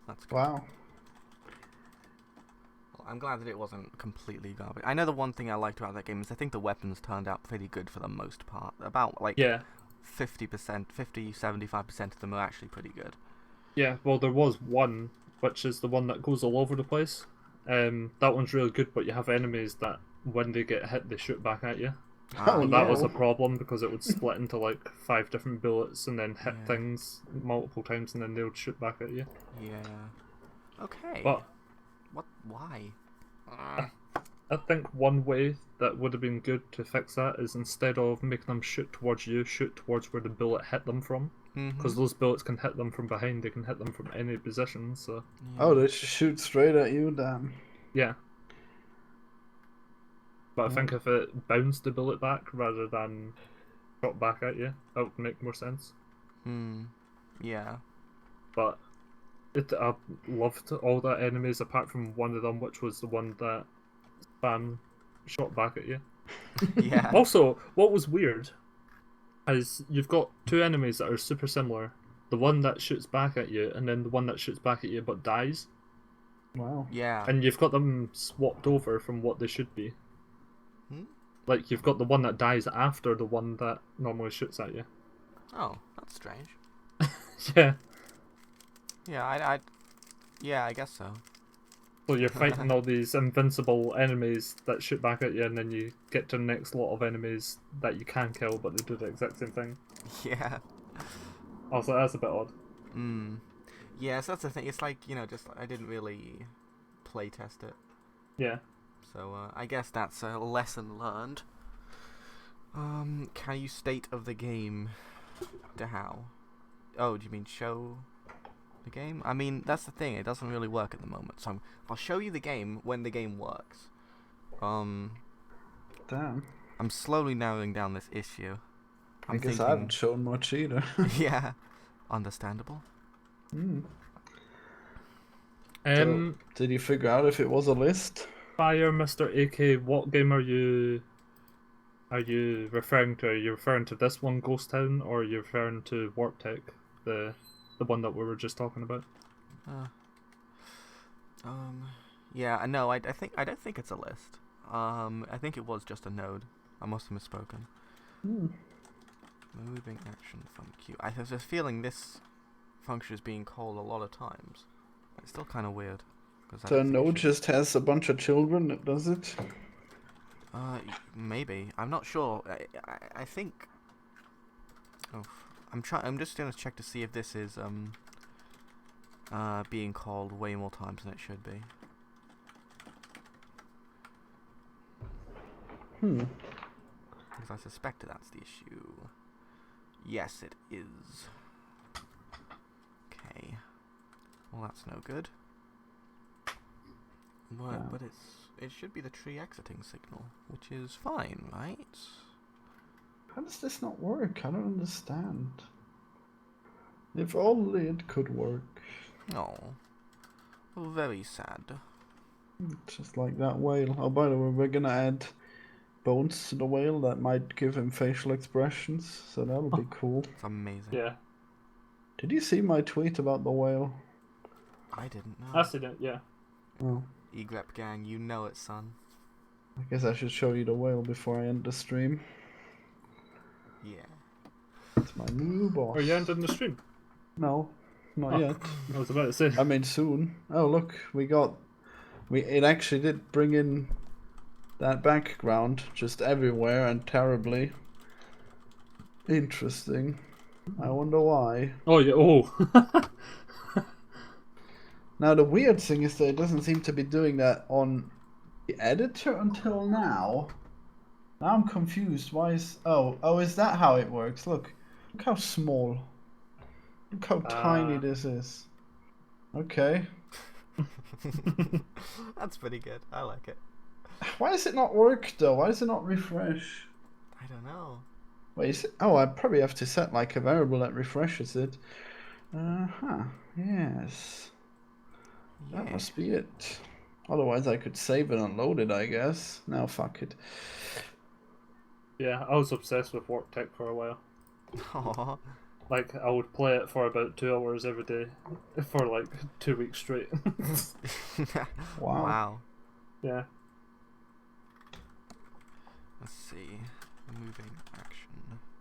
That's good. Wow. Well, I'm glad that it wasn't completely garbage. I know the one thing I liked about that game is I think the weapons turned out pretty good for the most part. About like 50-75% of them are actually pretty good. Yeah, well, there was one, which is the one that goes all over the place. That one's really good, but you have enemies that when they get hit, they shoot back at you. Oh, But that was a no. problem because it would split into like 5 different bullets and then hit Yeah. things multiple times and then they would shoot back at you. Yeah. Okay. But What? Why? I think one way that would have been good to fix that is instead of making them shoot towards you, shoot towards where the bullet hit them from. Because those bullets can hit them from behind, they can hit them from any position, so... Oh, they shoot straight at you, damn. Yeah. But I Yeah. think if it bounced the bullet back rather than shot back at you, that would make more sense. Yeah. But I loved all the enemies apart from one of them, which was the one that spam shot back at you. Yeah. Also, what was weird is you've got 2 enemies that are super similar. The one that shoots back at you, and then the one that shoots back at you but dies. Wow. Yeah. And you've got them swapped over from what they should be. Like, you've got the one that dies after the one that normally shoots at you. Oh, that's strange. Yeah. Yeah, yeah, I guess so. So you're fighting all these invincible enemies that shoot back at you, and then you get to the next lot of enemies that you can kill, but they do the exact same thing. Yeah. Also, that's a bit odd. Yeah, so that's the thing. It's like, just I didn't really play test it. Yeah. So I guess that's a lesson learned. Can you state of the game to how? Oh, do you mean show the game? I mean, that's the thing. It doesn't really work at the moment. So I'll show you the game when the game works. Damn. I'm slowly narrowing down this issue. I guess I haven't shown much either. Yeah, understandable. So, did you figure out if it was a list? Fire, Mr. AK, what game are you referring to? Are you referring to this one, Ghost Town, or are you referring to Warp Tech, the one that we were just talking about? Yeah, no, I don't think it's a list. I think it was just a node. I must have misspoken. Moving action from queue. I have a feeling this function is being called a lot of times. It's still kind of weird. So a node just has a bunch of children that does it? Maybe. I'm not sure. I think... Oh, I'm just going to check to see if this is being called way more times than it should be. Because I suspect that's the issue. Yes, it is. Okay. Well, that's no good. But it should be the tree exiting signal, which is fine, right? How does this not work? I don't understand. If only it could work. Oh. Very sad. Just like that whale. Oh, by the way, we're gonna add bones to the whale that might give him facial expressions, so that'll be cool. It's amazing. Yeah. Did you see my tweet about the whale? I didn't know. I see it, yeah. Oh. Egrep gang, you know it, son. I guess I should show you the whale before I end the stream. Yeah. It's my new boss. Are you ending the stream? No, not yet. I was about to say. I mean soon. Oh look, it actually did bring in that background just everywhere and terribly. Interesting. I wonder why. Oh, yeah, oh. Now the weird thing is that it doesn't seem to be doing that on the editor until now. Now I'm confused. Why is... Oh, is that how it works? Look how small. Look how tiny this is. Okay. That's pretty good. I like it. Why does it not work though? Why does it not refresh? I don't know. Wait, is it... Oh, I probably have to set like a variable that refreshes it. Yes. Yeah. That must be it. Otherwise I could save it and load it, I guess. Now fuck it. Yeah, I was obsessed with Warp Tech for a while. Aww. Like, I would play it for about 2 hours every day for like 2 weeks straight. Wow. Wow. Yeah. Let's see. Moving action.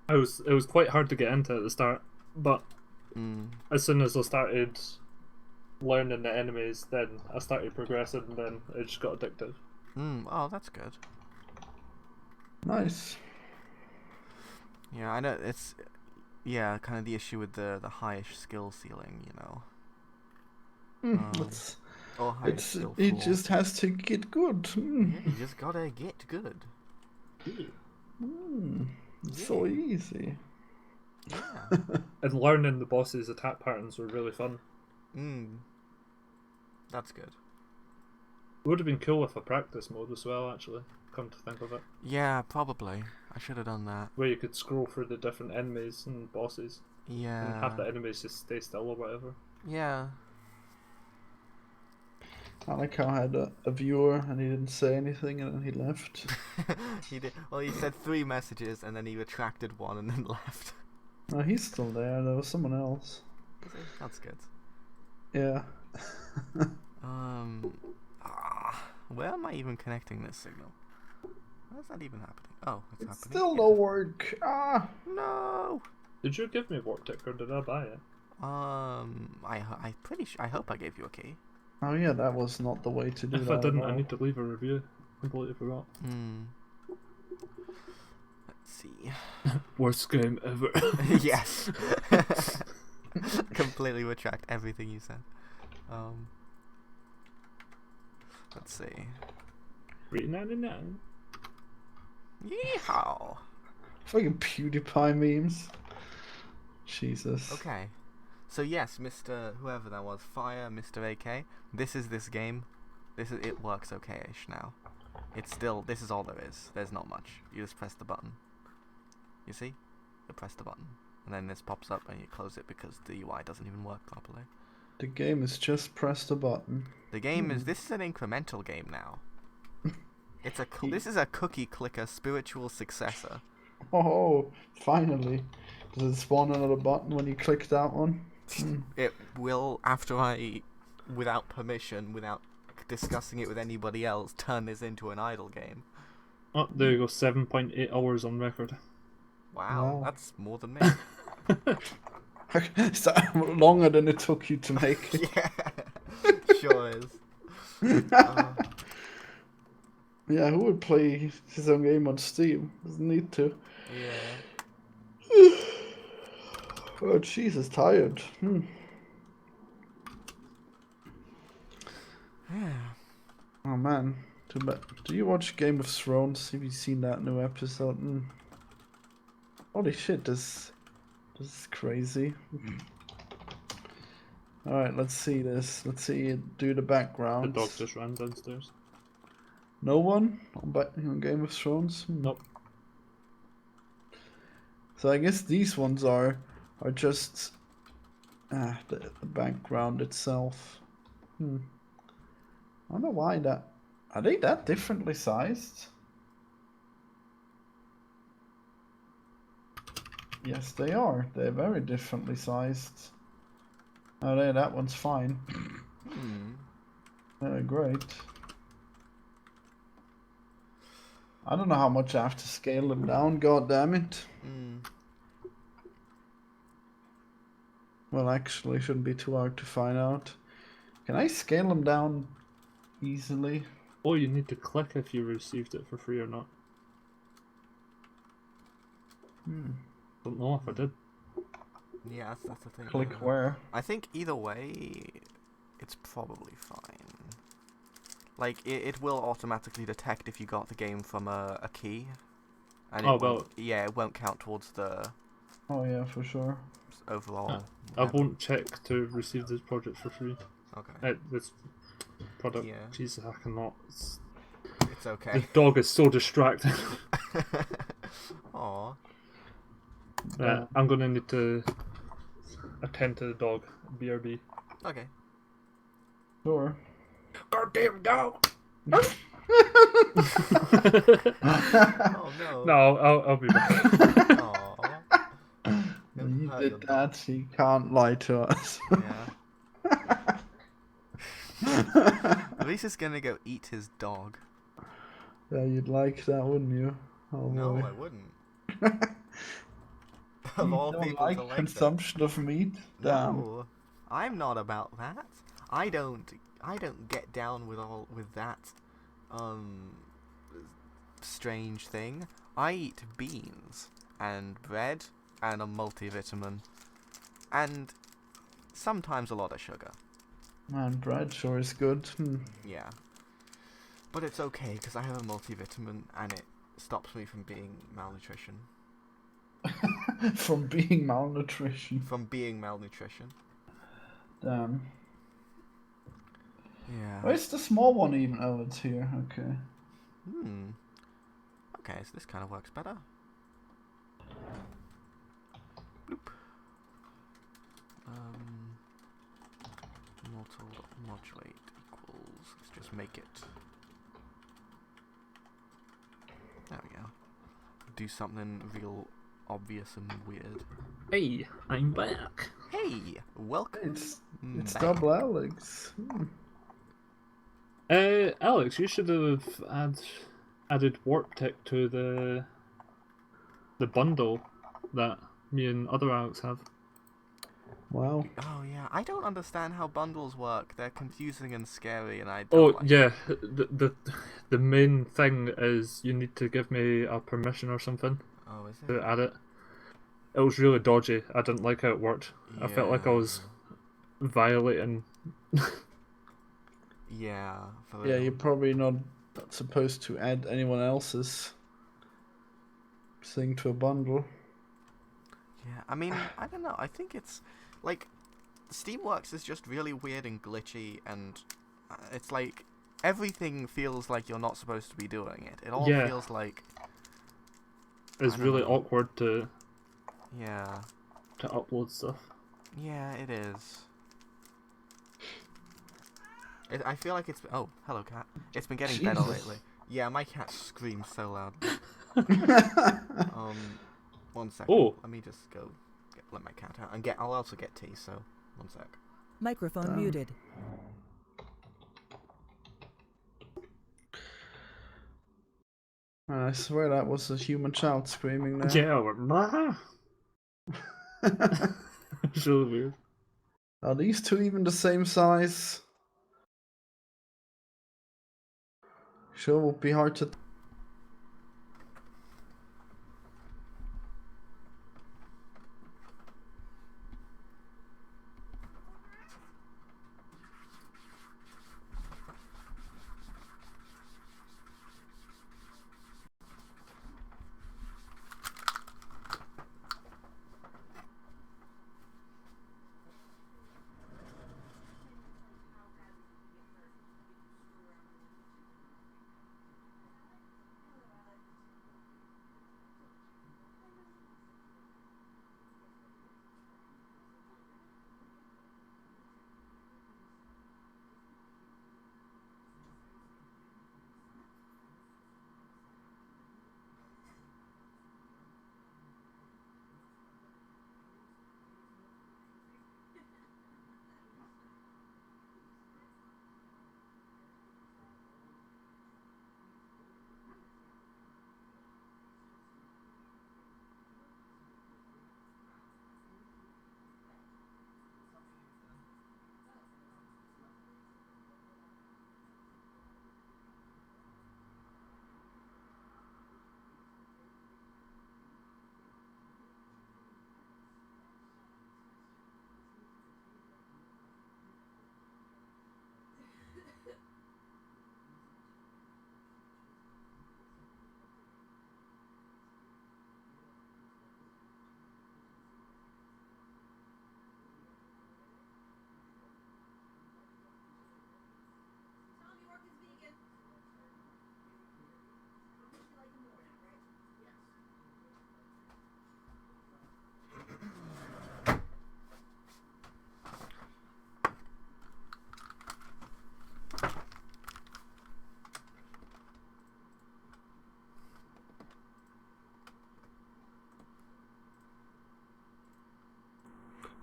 It was quite hard to get into at the start, but as soon as I started learning the enemies, then I started progressing, and then it just got addictive. Oh, that's good. Nice. Yeah, I know it's kind of the issue with the highish skill ceiling, you know. It's Or highish skill he floor. just has to get good. Yeah, you just gotta get good. It's so easy. Yeah. And learning the boss's attack patterns were really fun. That's good. It would have been cool with a practice mode as well, actually, come to think of it. Yeah, probably. I should have done that. Where you could scroll through the different enemies and bosses. Yeah. And have the enemies just stay still or whatever. Yeah. I like how I had a viewer and he didn't say anything and then he left. He did. Well, he said 3 messages and then he retracted 1 and then left. No, he's still there. There was someone else. That's good. Yeah. Where am I even connecting this signal? Where's that even happening? Oh, it's happening. Still no work. No. Did you give me a warp tick or did I buy it? I pretty sure. I hope I gave you a key. Oh yeah, that was not the way to do If that. I didn't, at I all. need to leave a review. Completely forgot. Let's see. Worst game ever. Yes. Completely retract everything you said. Let's see. $3.99. Yeehaw. Fucking PewDiePie memes. Jesus. Okay. So yes, Mr. whoever that was, Fire, Mr. AK. This is this game. It works okay-ish now. It's still. This is all there is. There's not much. You just press the button. You see? You press the button, and then this pops up, and you close it because the UI doesn't even work properly. The game is just press the button. The game is. This is an incremental game now. It's a. This is a cookie clicker spiritual successor. Oh, finally. Does it spawn another button when you click that one? It will, after I, without permission, without discussing it with anybody else, turn this into an idle game. Oh, there you go. 7.8 hours on record. Wow, that's more than me. Is that longer than it took you to make it? Yeah, sure is. Yeah, who would play his own game on Steam? Doesn't need to. Yeah. Oh, Jesus, tired. Yeah. Oh man, too bad. Do you watch Game of Thrones? Have you seen that new episode? Holy shit, this is crazy. Alright, let's see this. Let's see it do the background. The dog just ran downstairs. No one on Game of Thrones? Nope. So I guess these ones are just the background itself. I don't know why that. Are they that differently sized? Yes, they are. They're very differently sized. Oh, there, that one's fine. Great. I don't know how much I have to scale them down, god damn it. Well, actually, it shouldn't be too hard to find out. Can I scale them down easily? Oh, you need to click if you received it for free or not. Don't know if I did. Yeah, that's the thing. Click where? I think either way, it's probably fine. Like, it will automatically detect if you got the game from a key. And it won't count towards the... Oh yeah, for sure. Overall. I won't check to receive this project for free. Okay. This product, Yeah. Jesus, I cannot. It's okay. The dog is so distracting. Aww. I'm gonna need to attend to the dog. BRB. Okay. Sure. Goddamn dog! Oh no. No, I'll be back. Aww. You did that, he can't lie to us. Yeah. At least he's gonna go eat his dog. Yeah, you'd like that, wouldn't you? Oh, No, boy. I wouldn't. Of all You don't people like to like consumption of meat? that. Damn. No, I'm not about that. I don't get down with that strange thing. I eat beans. and bread, and a multivitamin, and sometimes a lot of sugar. Man, bread sure is good. Yeah. But it's okay, because I have a multivitamin, and it stops me from being malnutrition. From being malnutrition. From being malnutrition. Damn. Yeah. Where's the small one even? Oh, it's here. Okay. Okay, so this kind of works better. Bloop. Modulate equals. Let's just make it. There we go. Do something real obvious and weird. Hey, I'm back. Hey, welcome. It's back. double Alex. Alex, you should have added warp tech to the bundle that me and other Alex have. Wow. Oh yeah, I don't understand how bundles work. They're confusing and scary, and I don't like yeah, the main thing is you need to give me a permission or something Oh, is it? to add it. It was really dodgy. I didn't like how it worked. Yeah. I felt like I was violating. Yeah. For Yeah, real. you're probably not supposed to add anyone else's thing to a bundle. Yeah, I mean, I don't know. I think it's like Steamworks is just really weird and glitchy, and it's like everything feels like you're not supposed to be doing it. It all Yeah. feels like It's I don't really know. awkward to Yeah. upload stuff. Yeah, it is. I feel like it's... Oh, hello, cat. It's been getting better Jesus. lately. Yeah, my cat screams so loud. 1 second. Oh. Let me just go let my cat out. And I'll also get tea, so 1 sec. Microphone muted. I swear that was a human child screaming there. Yeah, it's really weird. Are these two even the same size? Sure would be hard to...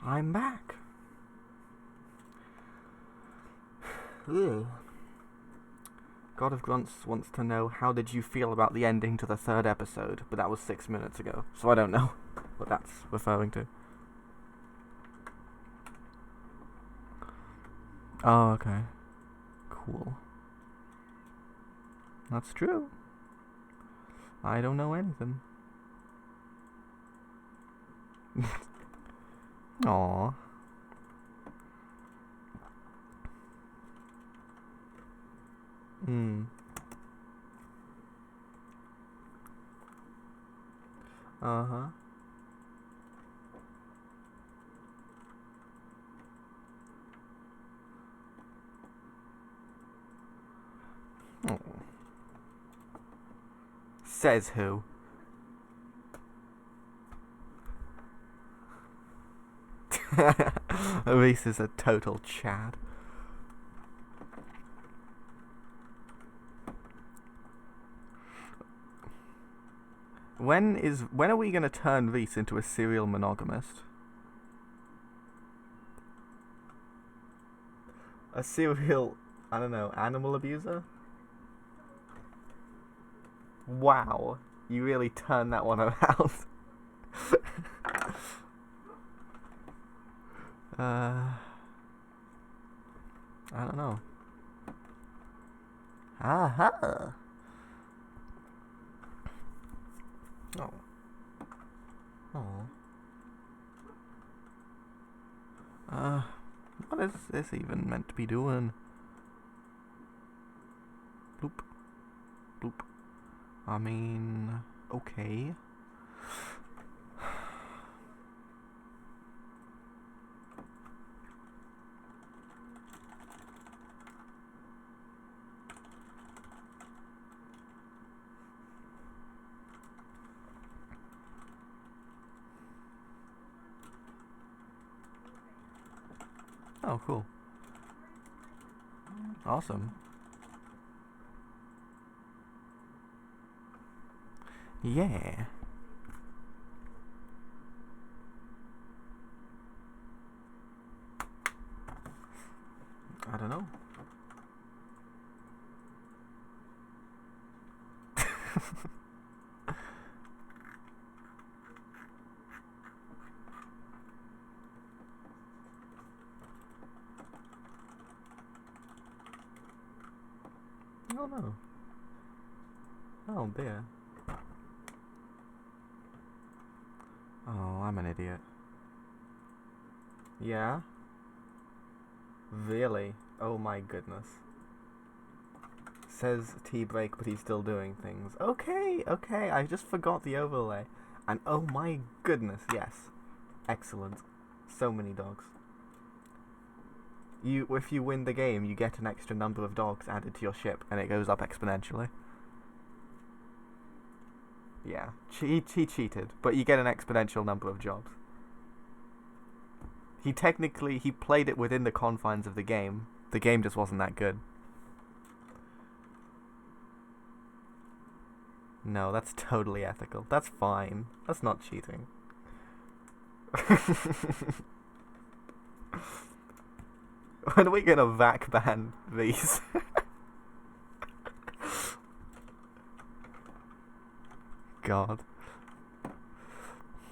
I'm back. Ugh. God of Grunts wants to know, how did you feel about the ending to the 3rd episode? But that was 6 minutes ago, so I don't know what that's referring to. Oh, okay. Cool. That's true. I don't know anything. Aww. Hmm. Uh-huh. Oh. Says who? Reese is a total Chad. When are we gonna turn Reese into a serial monogamist? A serial, I don't know, animal abuser? Wow, you really turned that one around. I don't know. Aha! Oh. Oh. What is this even meant to be doing? Bloop. Bloop. I mean, okay. Oh, cool. Awesome. Yeah. I don't know. Oh no. Oh dear. Oh, I'm an idiot. Yeah? Really? Oh my goodness. Says tea break, but he's still doing things. Okay, okay, I just forgot the overlay. And oh my goodness, yes. Excellent. So many dogs. If you win the game, you get an extra number of dogs added to your ship, and it goes up exponentially. Yeah, he cheated, but you get an exponential number of jobs. He played it within the confines of the game. The game just wasn't that good. No, that's totally ethical. That's fine. That's not cheating. When are we gonna vac ban these? God.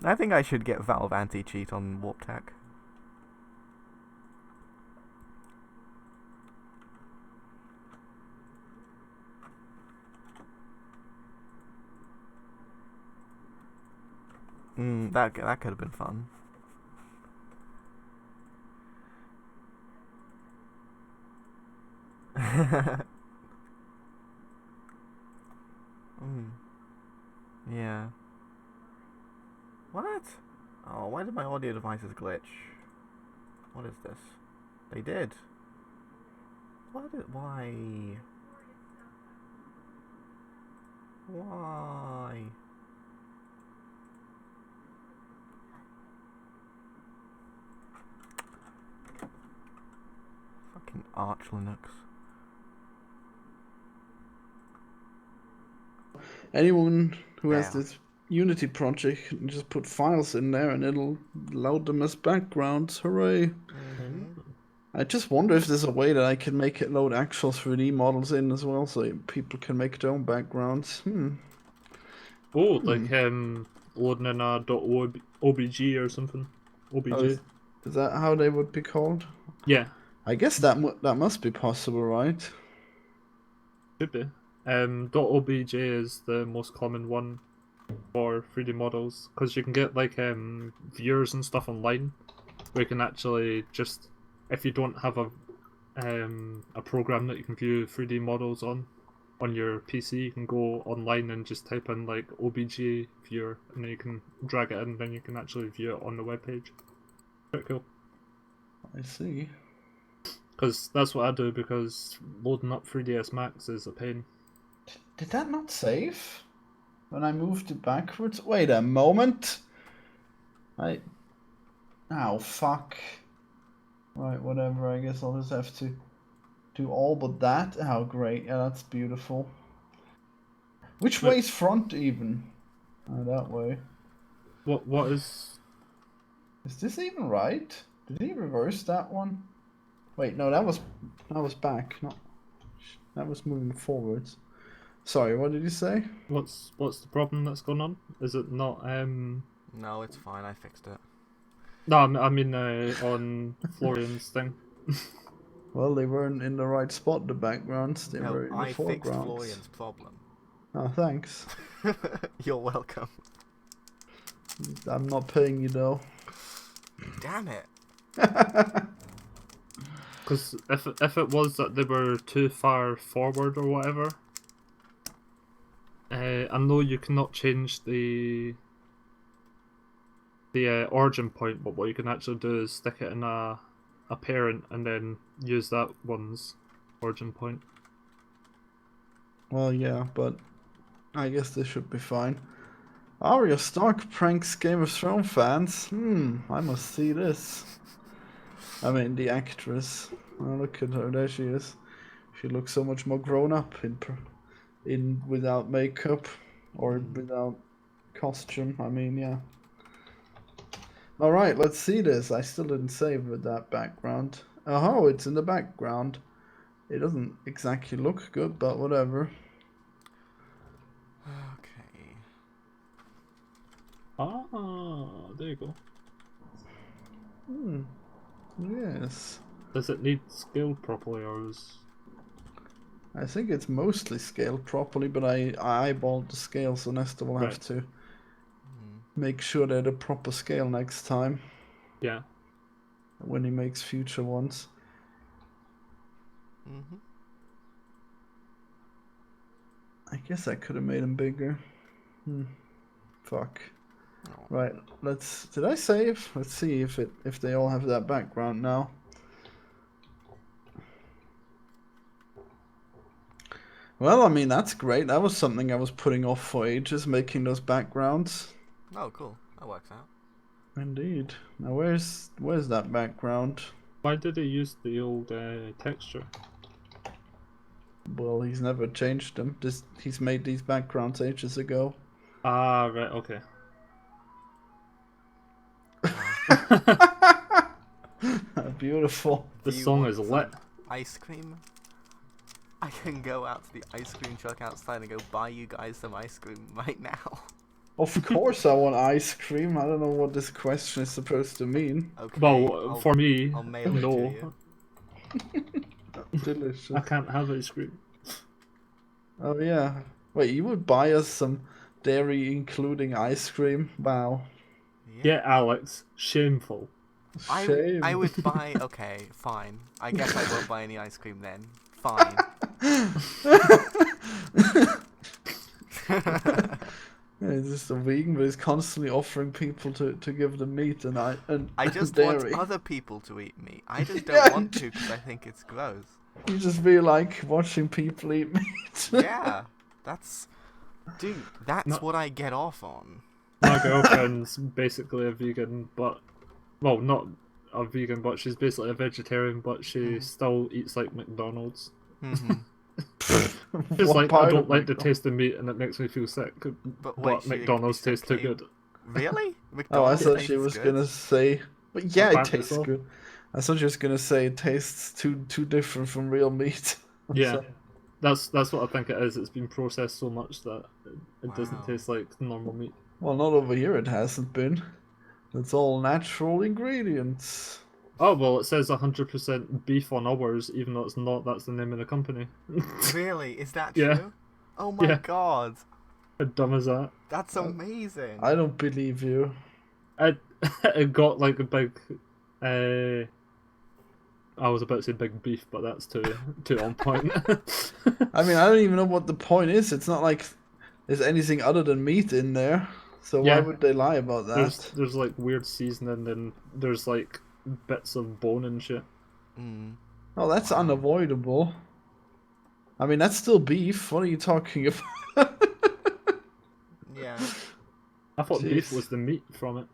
I think I should get Valve anti-cheat on Warp Tech. That could have been fun. Yeah. What? Oh, why did my audio devices glitch? What is this? They did. Why? Why? Fucking Arch Linux. Anyone who has There. this Unity project can just put files in there and it'll load them as backgrounds. Hooray! I just wonder if there's a way that I can make it load actual 3D models in as well, so people can make their own backgrounds. Oh, like loading in a .obg or something. OBJ. Oh, is that how they would be called? Yeah, I guess that must be possible, right? should be. .obj is the most common one. for 3D models, because you can get like viewers and stuff online, where you can actually just, if you don't have a program that you can view 3D models on your PC, you can go online and just type in like OBJ viewer, and then you can drag it in, and then you can actually view it on the webpage. Pretty cool. I see. Because that's what I do, because loading up 3ds Max is a pain. Did that not save? When I moved it backwards? Wait a moment. Oh, fuck. Right, whatever. I guess I'll just have to do all but that. Oh, great. Yeah, that's beautiful. Which way's front, even? Oh, that way. What is... Is this even right? Did he reverse that one? Wait, no, that was back. Not that was moving forwards. Sorry, what did you say? What's the problem that's going on? Is it not No, it's fine. I fixed it. No, I mean on Florian's thing. Well, they weren't in the right spot. The backgrounds, they No, were in the I fixed foregrounds. Florian's problem. Oh, thanks. You're welcome. I'm not paying you though. Damn it. Because if it was that they were too far forward or whatever, I know you cannot change the origin point, but what you can actually do is stick it in a parent and then use that one's origin point. Well, yeah, but I guess this should be fine. Arya Stark pranks Game of Thrones fans. I must see this. I mean, the actress. Oh, look at her. There she is. She looks so much more grown up in without makeup or without costume. I mean, yeah. All right, let's see this. I still didn't save with that background. Oh, it's in the background. It doesn't exactly look good, but whatever. Okay. Ah, there you go. Yes. Does it need scaled properly, or is... I think it's mostly scaled properly, but I eyeballed the scale, so Nestor will have to make sure they're the proper scale next time. Yeah. When he makes future ones. I guess I could have made him bigger. Fuck. Oh. Right, did I save? Let's see if they all have that background now. Well, I mean, that's great. That was something I was putting off for ages, making those backgrounds. Oh, cool. That works out. Indeed. Now, where's that background? Why did he use the old texture? Well, he's never changed them. He's made these backgrounds ages ago. Ah, right, okay. Beautiful. This song is lit. Ice cream? I can go out to the ice cream truck outside and go buy you guys some ice cream right now. Of course I want ice cream. I don't know what this question is supposed to mean. Okay, Well, for me, I'll mail no. it to you. Delicious. I can't have ice cream. Oh yeah. Wait, you would buy us some dairy including ice cream? Wow. Yeah, Alex, shameful. Shame. I would buy... Okay, fine. I guess I won't buy any ice cream then. Fine. He's just a vegan, but he's constantly offering people to give them meat and I just dairy. want other people to eat meat. I just don't want to because I think it's gross. You just really like watching people eat meat. Yeah, that's... Dude, that's what I get off on. My girlfriend's basically a vegan, but... Well, not a vegan, but she's basically a vegetarian, but she still eats like McDonald's. It's like, I don't like the taste of meat and it makes me feel sick, but McDonald's tastes too good. Really? Oh, I McDonald's thought she was gonna say... But yeah, it tastes so. good. I thought she was gonna say it tastes too different from real meat. Yeah, So- that's what I think it is. It's been processed so much that it doesn't taste like normal meat. Well, not over here it hasn't been. It's all natural ingredients. Oh, well, it says 100% beef on ours, even though it's not. That's the name of the company. Really? Is that Yeah. true? Oh my god. How dumb is that? That's amazing. I don't believe you. It got like a big. I was about to say big beef, but that's too on point. I mean, I don't even know what the point is. It's not like there's anything other than meat in there. So why Yeah. would they lie about that? There's like weird seasoning and there's like bits of bone and shit. Mm. Oh, that's unavoidable. I mean, that's still beef. What are you talking about? Yeah. I thought beef Jeez. was the meat from it.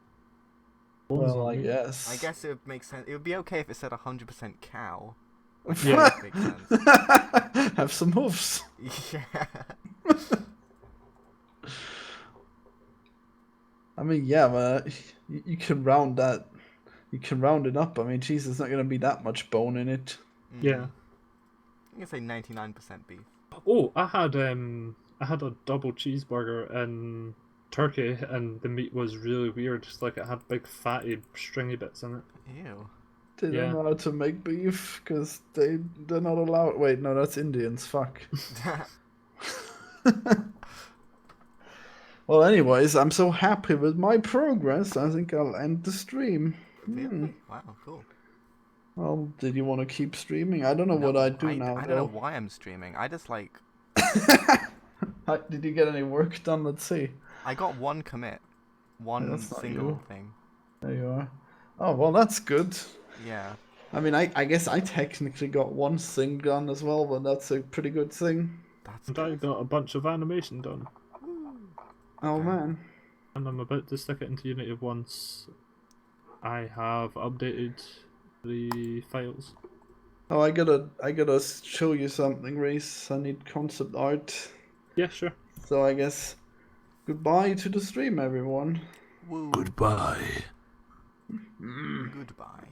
Bones Well, are I meat. guess. I guess it would make sense. It would be okay if it said 100% cow. Yeah. That makes sense. Have some hoofs. Yeah. I mean, yeah, but you can round that. You can round it up. I mean, geez, there's not gonna be that much bone in it. Yeah. You can say 99% beef. Oh, I had a double cheeseburger in Turkey, and the meat was really weird. Just like it had big fatty stringy bits in it. Ew. They Yeah. don't know how to make beef because they're not allowed. Wait, no, that's Indians. Fuck. Well, anyways, I'm so happy with my progress. I think I'll end the stream. Really? Wow, cool. Well, did you want to keep streaming? I don't know what No, I do now, I don't know why I'm streaming. I just like... Did you get any work done? Let's see. I got one commit. One That's not single you. thing. There you are. Oh, well, that's good. Yeah. I mean, I guess I technically got one thing done as well, but that's a pretty good thing. That's And I good. got a bunch of animation done. Oh, Okay. man. And I'm about to stick it into Unity once I have updated the files. Oh, I gotta show you something, Reese. I need concept art. Yeah, sure. So I guess goodbye to the stream, everyone. Woo. Goodbye. Goodbye.